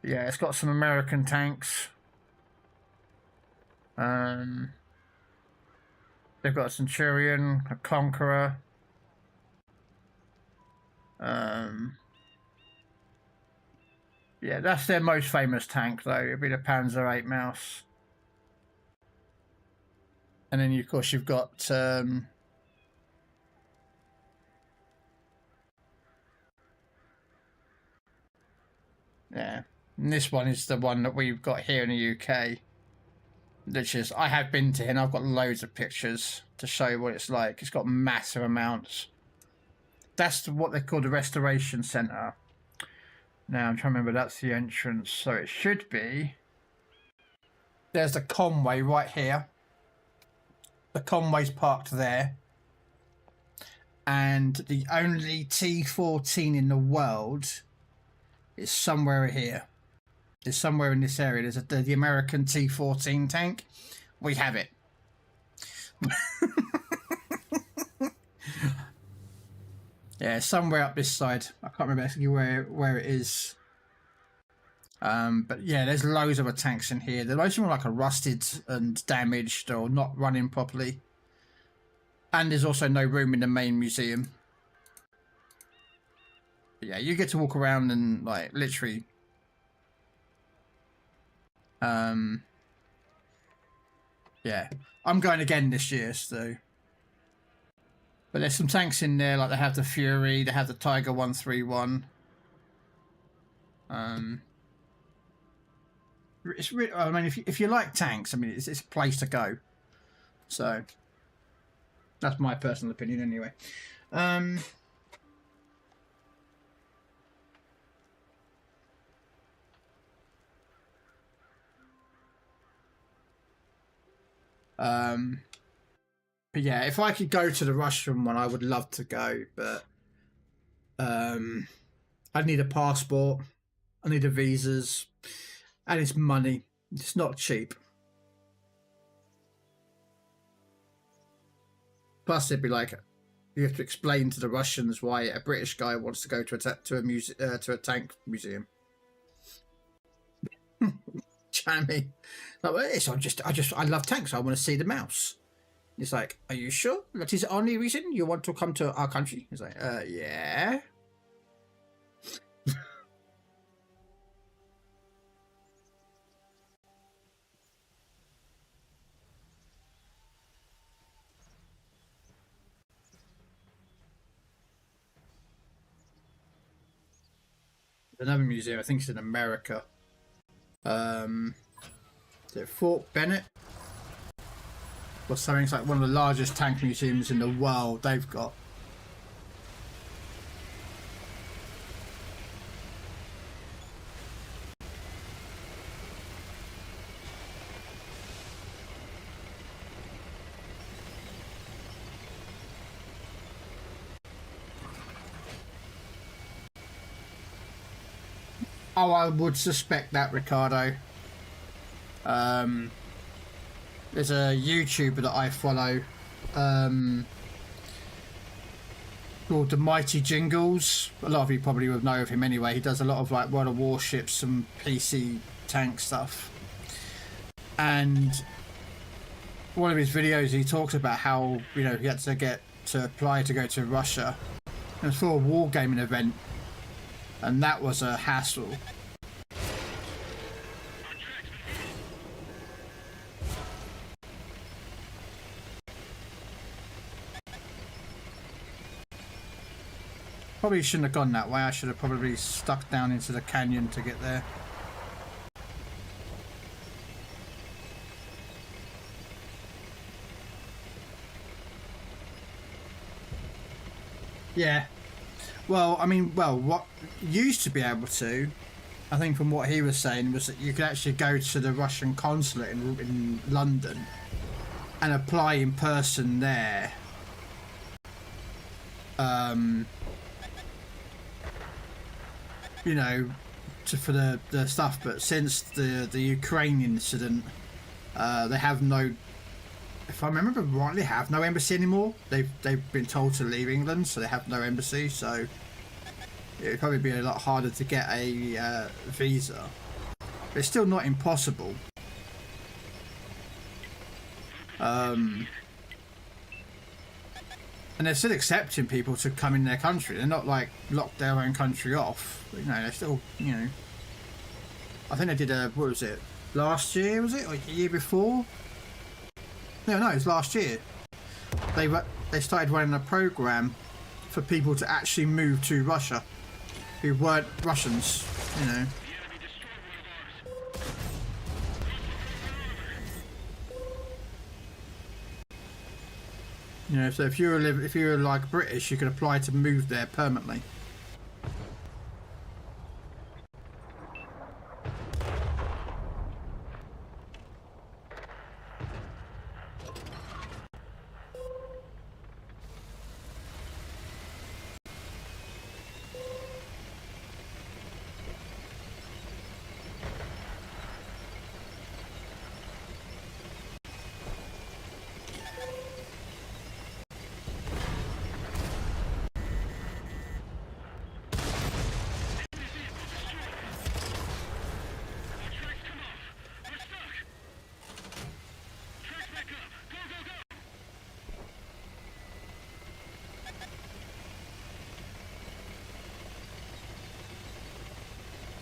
Yeah, it's got some American tanks. They've got a Centurion, a Conqueror. Yeah, that's their most famous tank, though. It'd be the Panzer 8 Mouse. And then, of course, you've got yeah, and this one is the one that we've got here in the UK. Which is, I have been to here, and I've got loads of pictures to show you what it's like. It's got massive amounts. That's what they call the Restoration Centre. Now, I'm trying to remember, that's the entrance. So it should be... There's the Conway right here. The Conway's parked there. And the only T-14 in the world is somewhere here. It's somewhere in this area. There's the American T-14 tank. We have it. Yeah, somewhere up this side. I can't remember exactly where it is. But yeah, there's loads of tanks in here. They're most of them like are rusted and damaged or not running properly. And there's also no room in the main museum. But yeah, you get to walk around and like literally yeah, I'm going again this year, so. But there's some tanks in there, like they have the Fury, they have the Tiger 131. It's really, I mean, if you like tanks, I mean, it's a place to go. So that's my personal opinion, anyway. But yeah, if I could go to the Russian one, I would love to go, but I'd need a passport, I need a visas, and it's money. It's not cheap. Plus, it'd be like you have to explain to the Russians why a British guy wants to go to a tank museum. Jammy, like, well, I love tanks. I want to see the mouse. He's like, are you sure that is the only reason you want to come to our country? He's like, yeah. Another museum, I think it's in America. Is it Fort Bennett? Or something. It's like one of the largest tank museums in the world they've got. Oh, I would suspect that, Ricardo. There's a YouTuber that I follow called The Mighty Jingles. A lot of you probably would know of him anyway. He does a lot of like World of Warships and PC tank stuff. And one of his videos, he talks about how, you know, he had to apply to go to Russia. It was for a wargaming event. And that was a hassle. Probably shouldn't have gone that way. I should have probably stuck down into the canyon to get there. Yeah. Well, I mean, what used to be able to, I think from what he was saying, was that you could actually go to the Russian consulate in London and apply in person there. You know, for the stuff, but since the Ukraine incident, they have no, if I remember rightly, have no embassy anymore. They've been told to leave England, so they have no embassy. So it would probably be a lot harder to get a visa. It's still not impossible. And they're still accepting people to come in their country. They're not like locked their own country off. But, you know, they're still, you know. I think they did a, what was it? Last year, was it? Or the year before? No, it was last year. They started running a program for people to actually move to Russia who weren't Russians, you know. You know, so if you were like British, you could apply to move there permanently.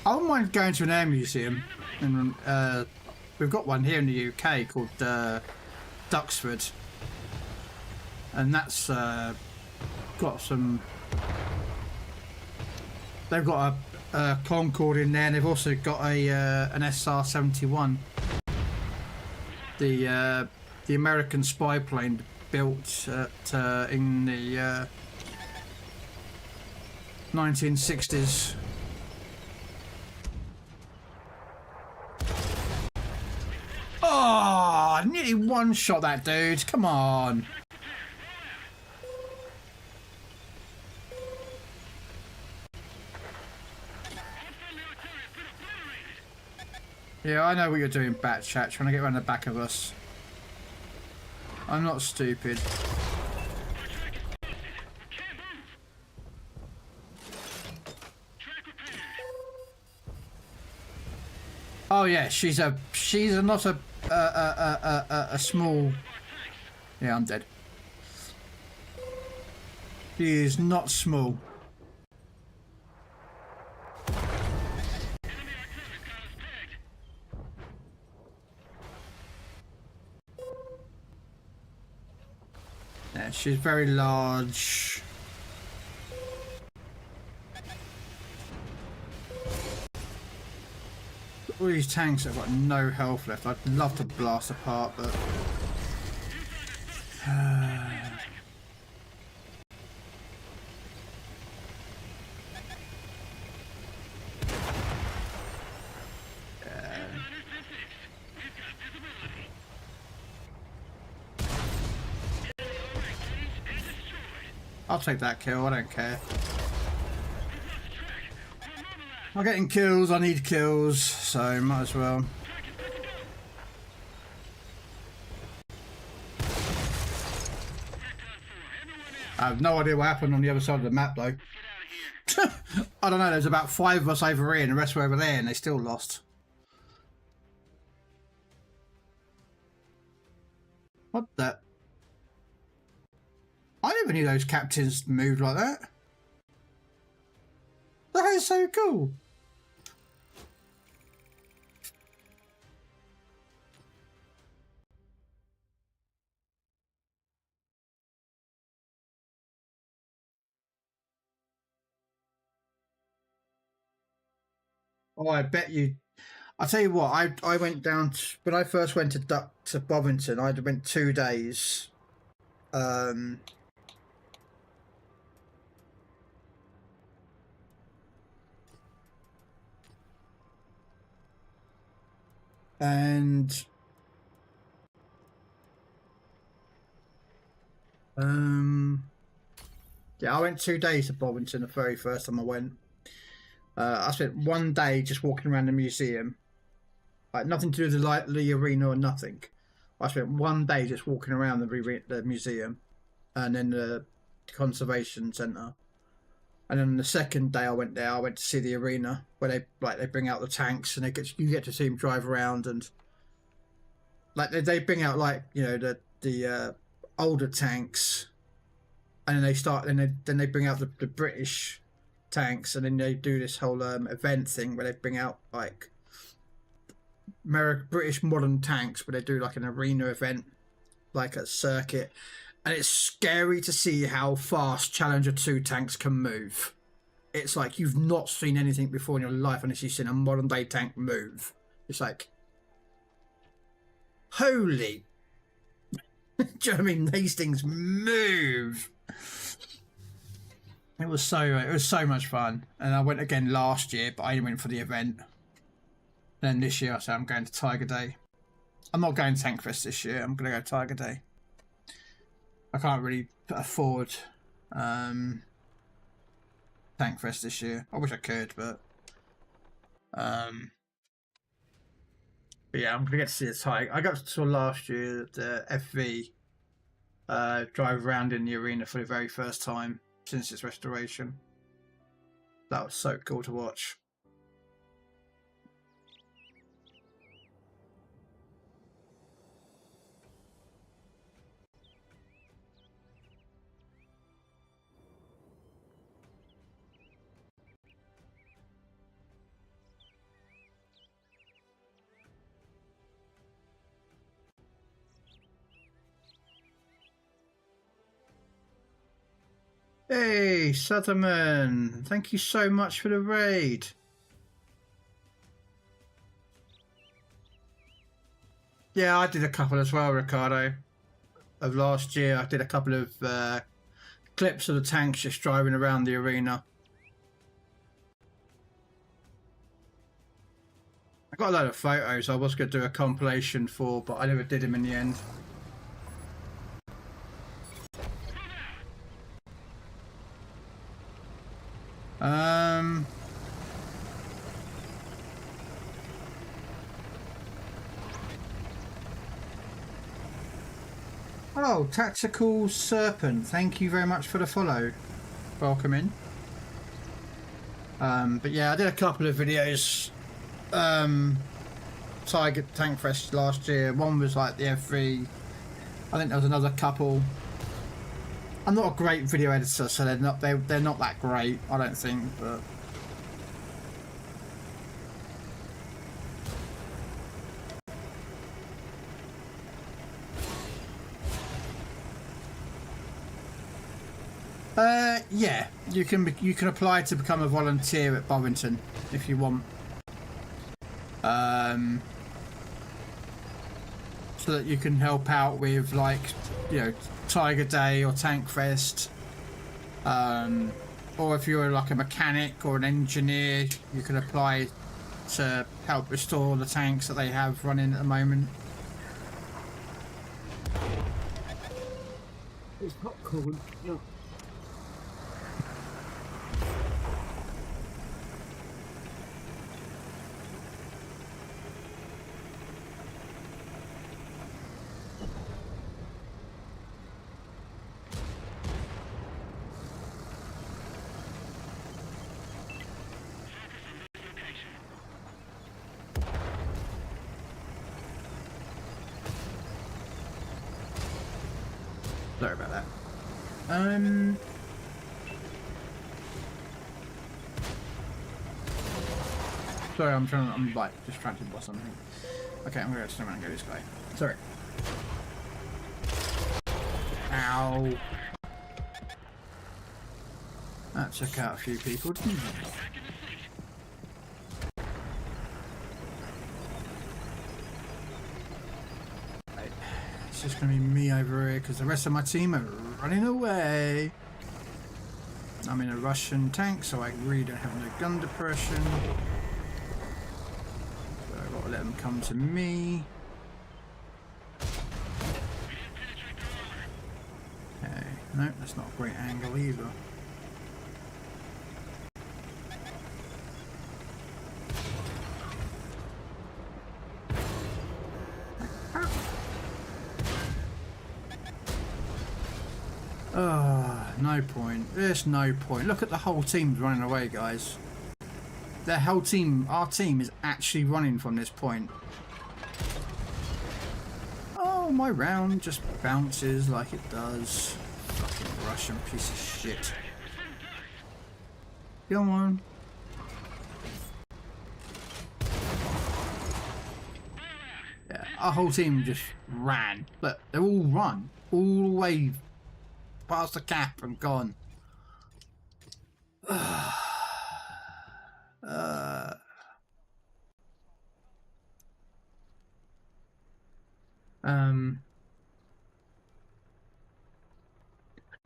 I wouldn't mind going to an air museum, and we've got one here in the UK called Duxford, and that's got some. They've got a Concorde in there, and they've also got a an SR-71, the American spy plane built in the 1960s. Oh, nearly one-shot that dude. Come on. Yeah, I know what you're doing, Bat Chat, trying to get around the back of us. I'm not stupid. Oh yeah, she's not a small. Yeah, I'm dead. She is not small. Yeah, she's very large. All these tanks have got no health left. I'd love to blast apart, but I'll take that kill. I don't care. I'm getting kills, I need kills, so might as well. I have no idea what happened on the other side of the map though. I don't know, there's about 5 of us over here and the rest were over there and they still lost. What the? I never knew those captains moved like that. That is so cool. Oh, I bet you. I'll tell you what. I went down to, when I first went to Bovington. I went 2 days. And yeah, I went 2 days to Bovington the very first time I went. I spent 1 day just walking around the museum, like nothing to do with the arena or nothing. I spent 1 day just walking around the museum, and then the conservation centre. And then the second day I went there, I went to see the arena where they bring out the tanks, and you get to see them drive around, and like they bring out, like, you know, the older tanks, and then they bring out the British tanks, and then they do this whole event thing where they bring out like British modern tanks, where they do like an arena event, like a circuit. And it's scary to see how fast Challenger 2 tanks can move. It's like you've not seen anything before in your life unless you've seen a modern day tank move. It's like, holy. Do you know what I mean? These things move. It was so much fun. And I went again last year, but I only went for the event. Then this year I said I'm going to Tiger Day. I'm not going to Tank Fest this year. I'm going to go Tiger Day. I can't really afford Tank Fest this year. I wish I could, but yeah, I'm gonna get to see the Tiger. I got to last year the FV drive around in the arena for the very first time since its restoration. That was so cool to watch. Hey, Sutherman, thank you so much for the raid. Yeah, I did a couple as well, Ricardo. Of last year, I did a couple of clips of the tanks just driving around the arena. I got a load of photos I was going to do a compilation for, but I never did them in the end. Oh, Tactical Serpent, thank you very much for the follow. Welcome in. But yeah, I did a couple of videos. Tiger Tank Fest last year. One was like the F3. I think there was another couple. I'm not a great video editor, so they're not that great, I don't think, but yeah, you can apply to become a volunteer at Bovington if you want. So that you can help out with, like, you know, Tiger Day or Tank Fest, or if you're like a mechanic or an engineer, you can apply to help restore the tanks that they have running at the moment. It's popcorn. Yeah. Sorry about that. Sorry, I'm like distracted by something. Okay, I'm gonna go around and go this guy. Sorry. Ow. That took out a few people, didn't it? It's just going to be me over here because the rest of my team are running away. I'm in a Russian tank, so I really don't have no gun depression. So I've got to let them come to me. Okay, no, that's not a great angle either. No point. There's no point. Look at the whole team's running away, guys. Their whole team, our team, is actually running from this point. Oh, my round just bounces like it does. Fucking Russian piece of shit. Come on. Yeah, our whole team just ran. Look, they're all run. All the way past the cap and gone.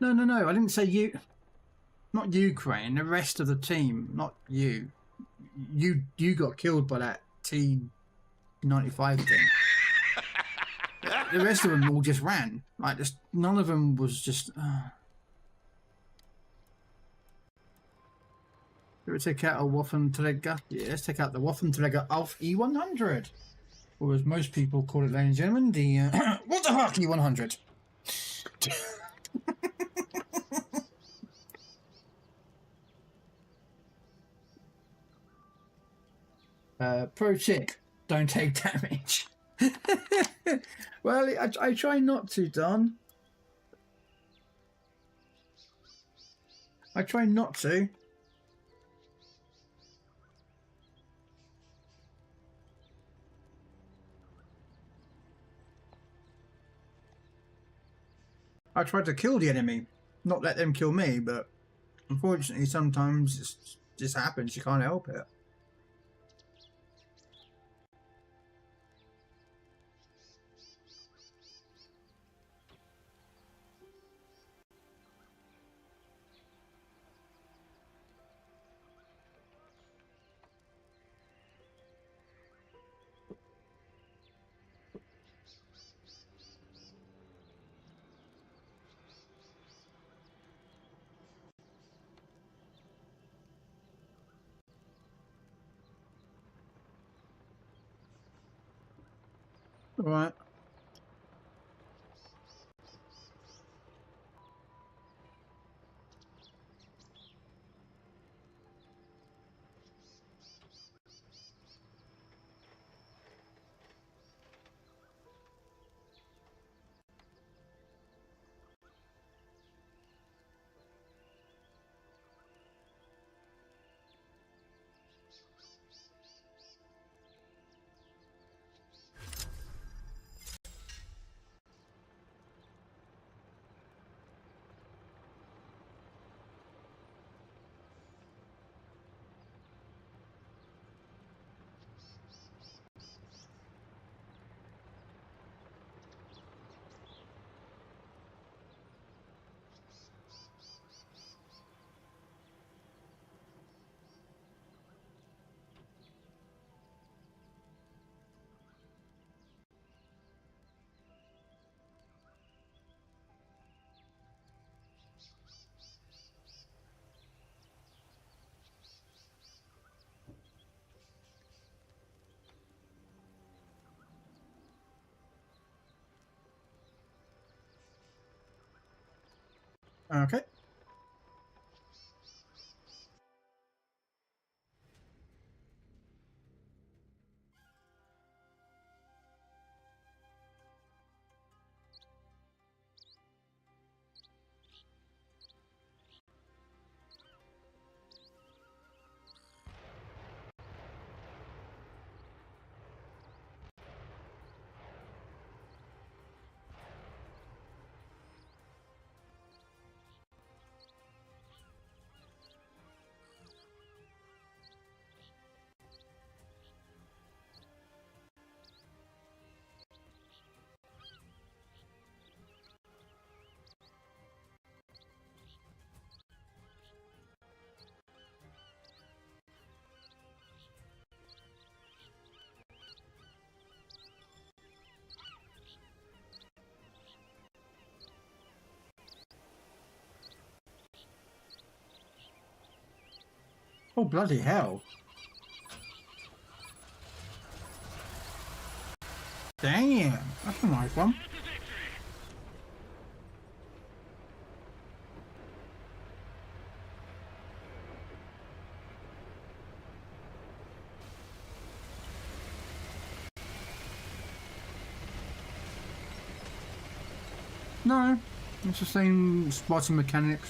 No, I didn't say you. Not Ukraine, the rest of the team, not you. You got killed by that T-95 thing. The rest of them all just ran. Like, just, none of them was just... Do we take out a Waffenträger? Yeah, let's take out the Waffenträger auf E100. Or as most people call it, ladies and gentlemen, the... what the fuck, E100? Pro tip, don't take damage. Well, I try not to, Don. I try not to. I try to kill the enemy, not let them kill me, but unfortunately sometimes it just happens, you can't help it. All right. Okay. Oh, bloody hell. Damn, that's a nice one. No, it's the same spotting mechanics.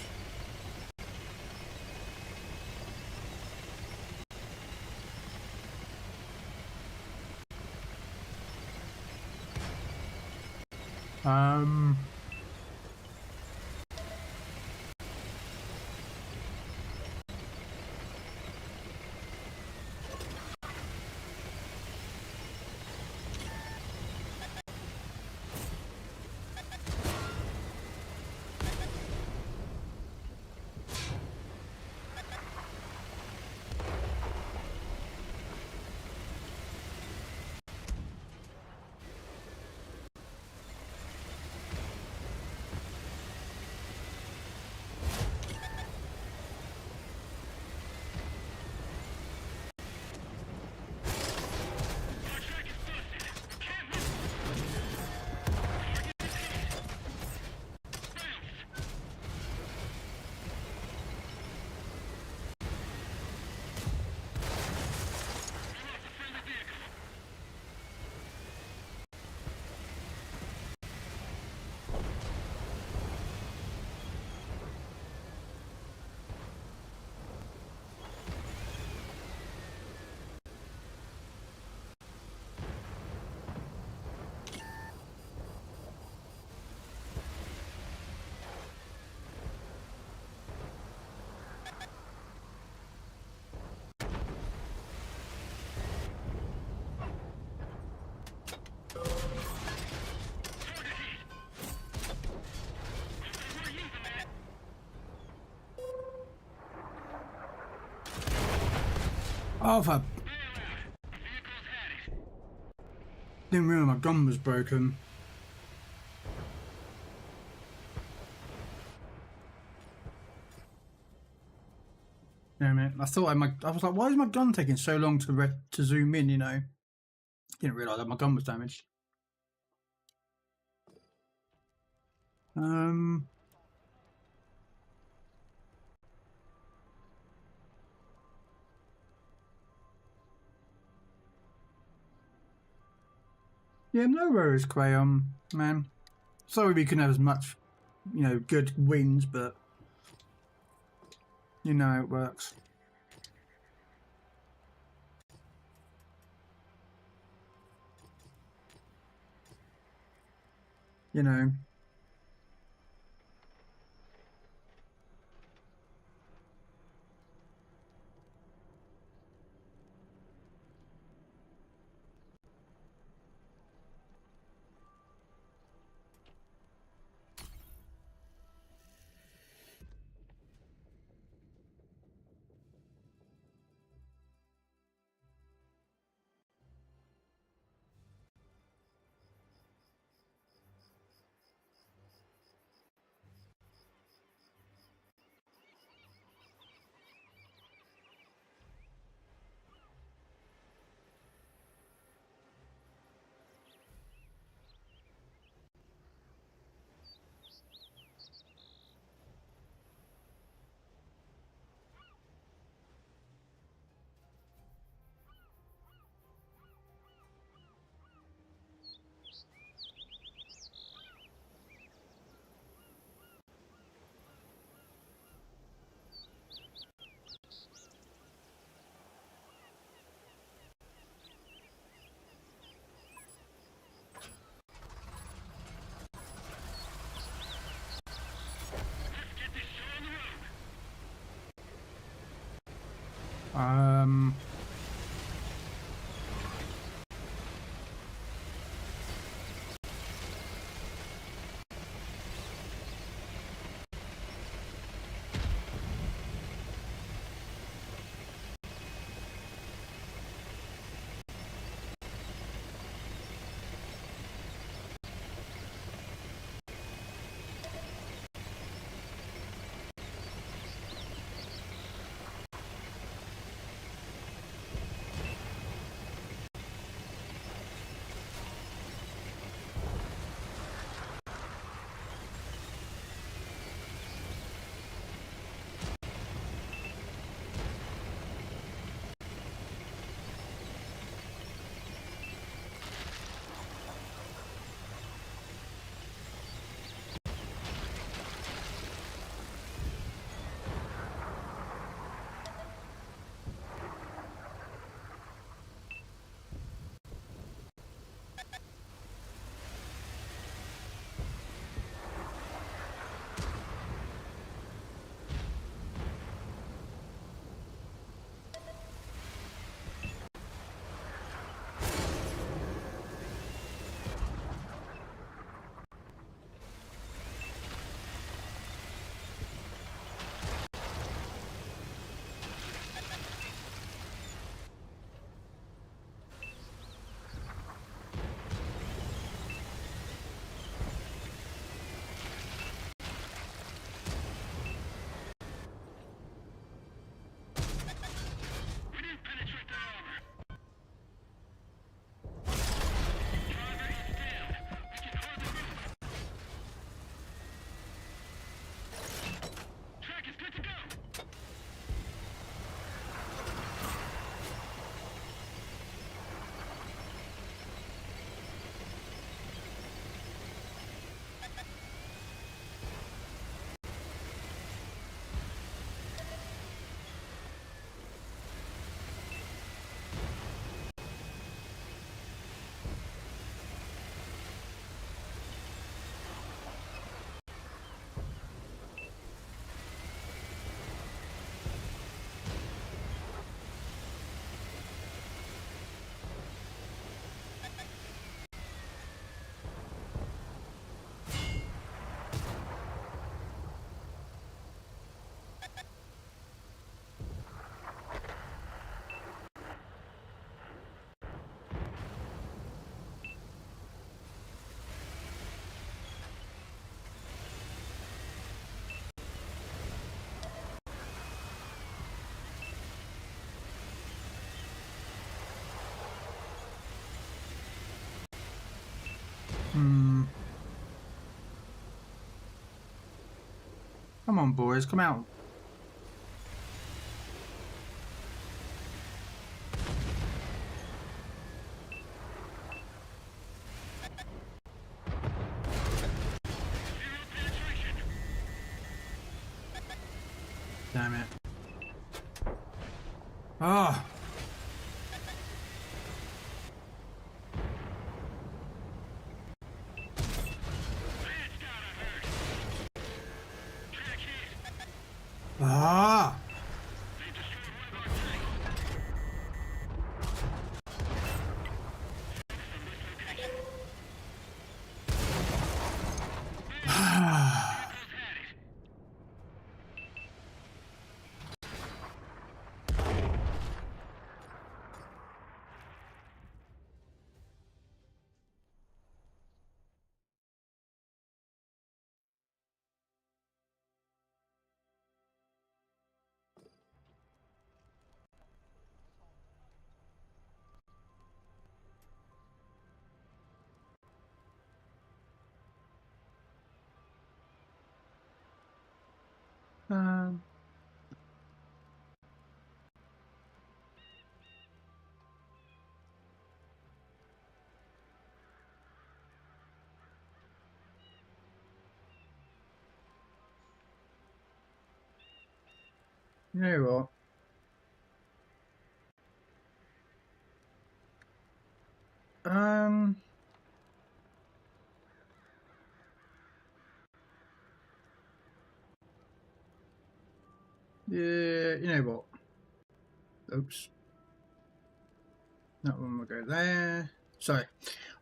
Oh, for... Didn't realise my gun was broken. Damn it. I thought I was like, why is my gun taking so long to zoom in, you know? Didn't realise that my gun was damaged. Yeah, no worries, Crayon, man. Sorry we couldn't have as much, you know, good wins, but you know how it works. You know. Come on, boys, come out. Damn it. Oh. Ah. Um. You know what? Yeah, you know what? Oops. That one will go there. Sorry.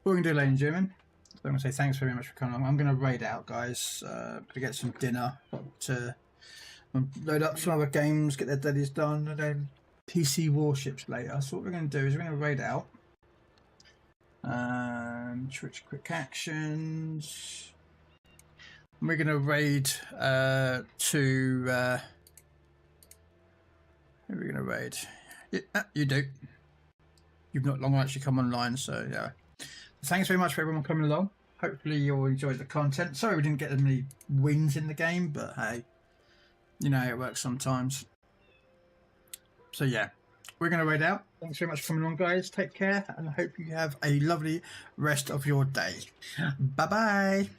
What we're going to do, ladies and gentlemen, I'm going to say thanks very much for coming along. I'm going to raid out, guys, to get some dinner, to load up some other games, get their daddies done, and then PC warships later. So what we're going to do is we're going to raid out. Switch quick actions. We're going to raid to... who are we going to raid? Yeah, you do. You've not long actually come online, so yeah. Thanks very much for everyone coming along. Hopefully you all enjoyed the content. Sorry we didn't get as many wins in the game, but hey, you know how it works sometimes. So yeah, we're going to raid out. Thanks very much for coming along, guys. Take care, and I hope you have a lovely rest of your day. Bye-bye.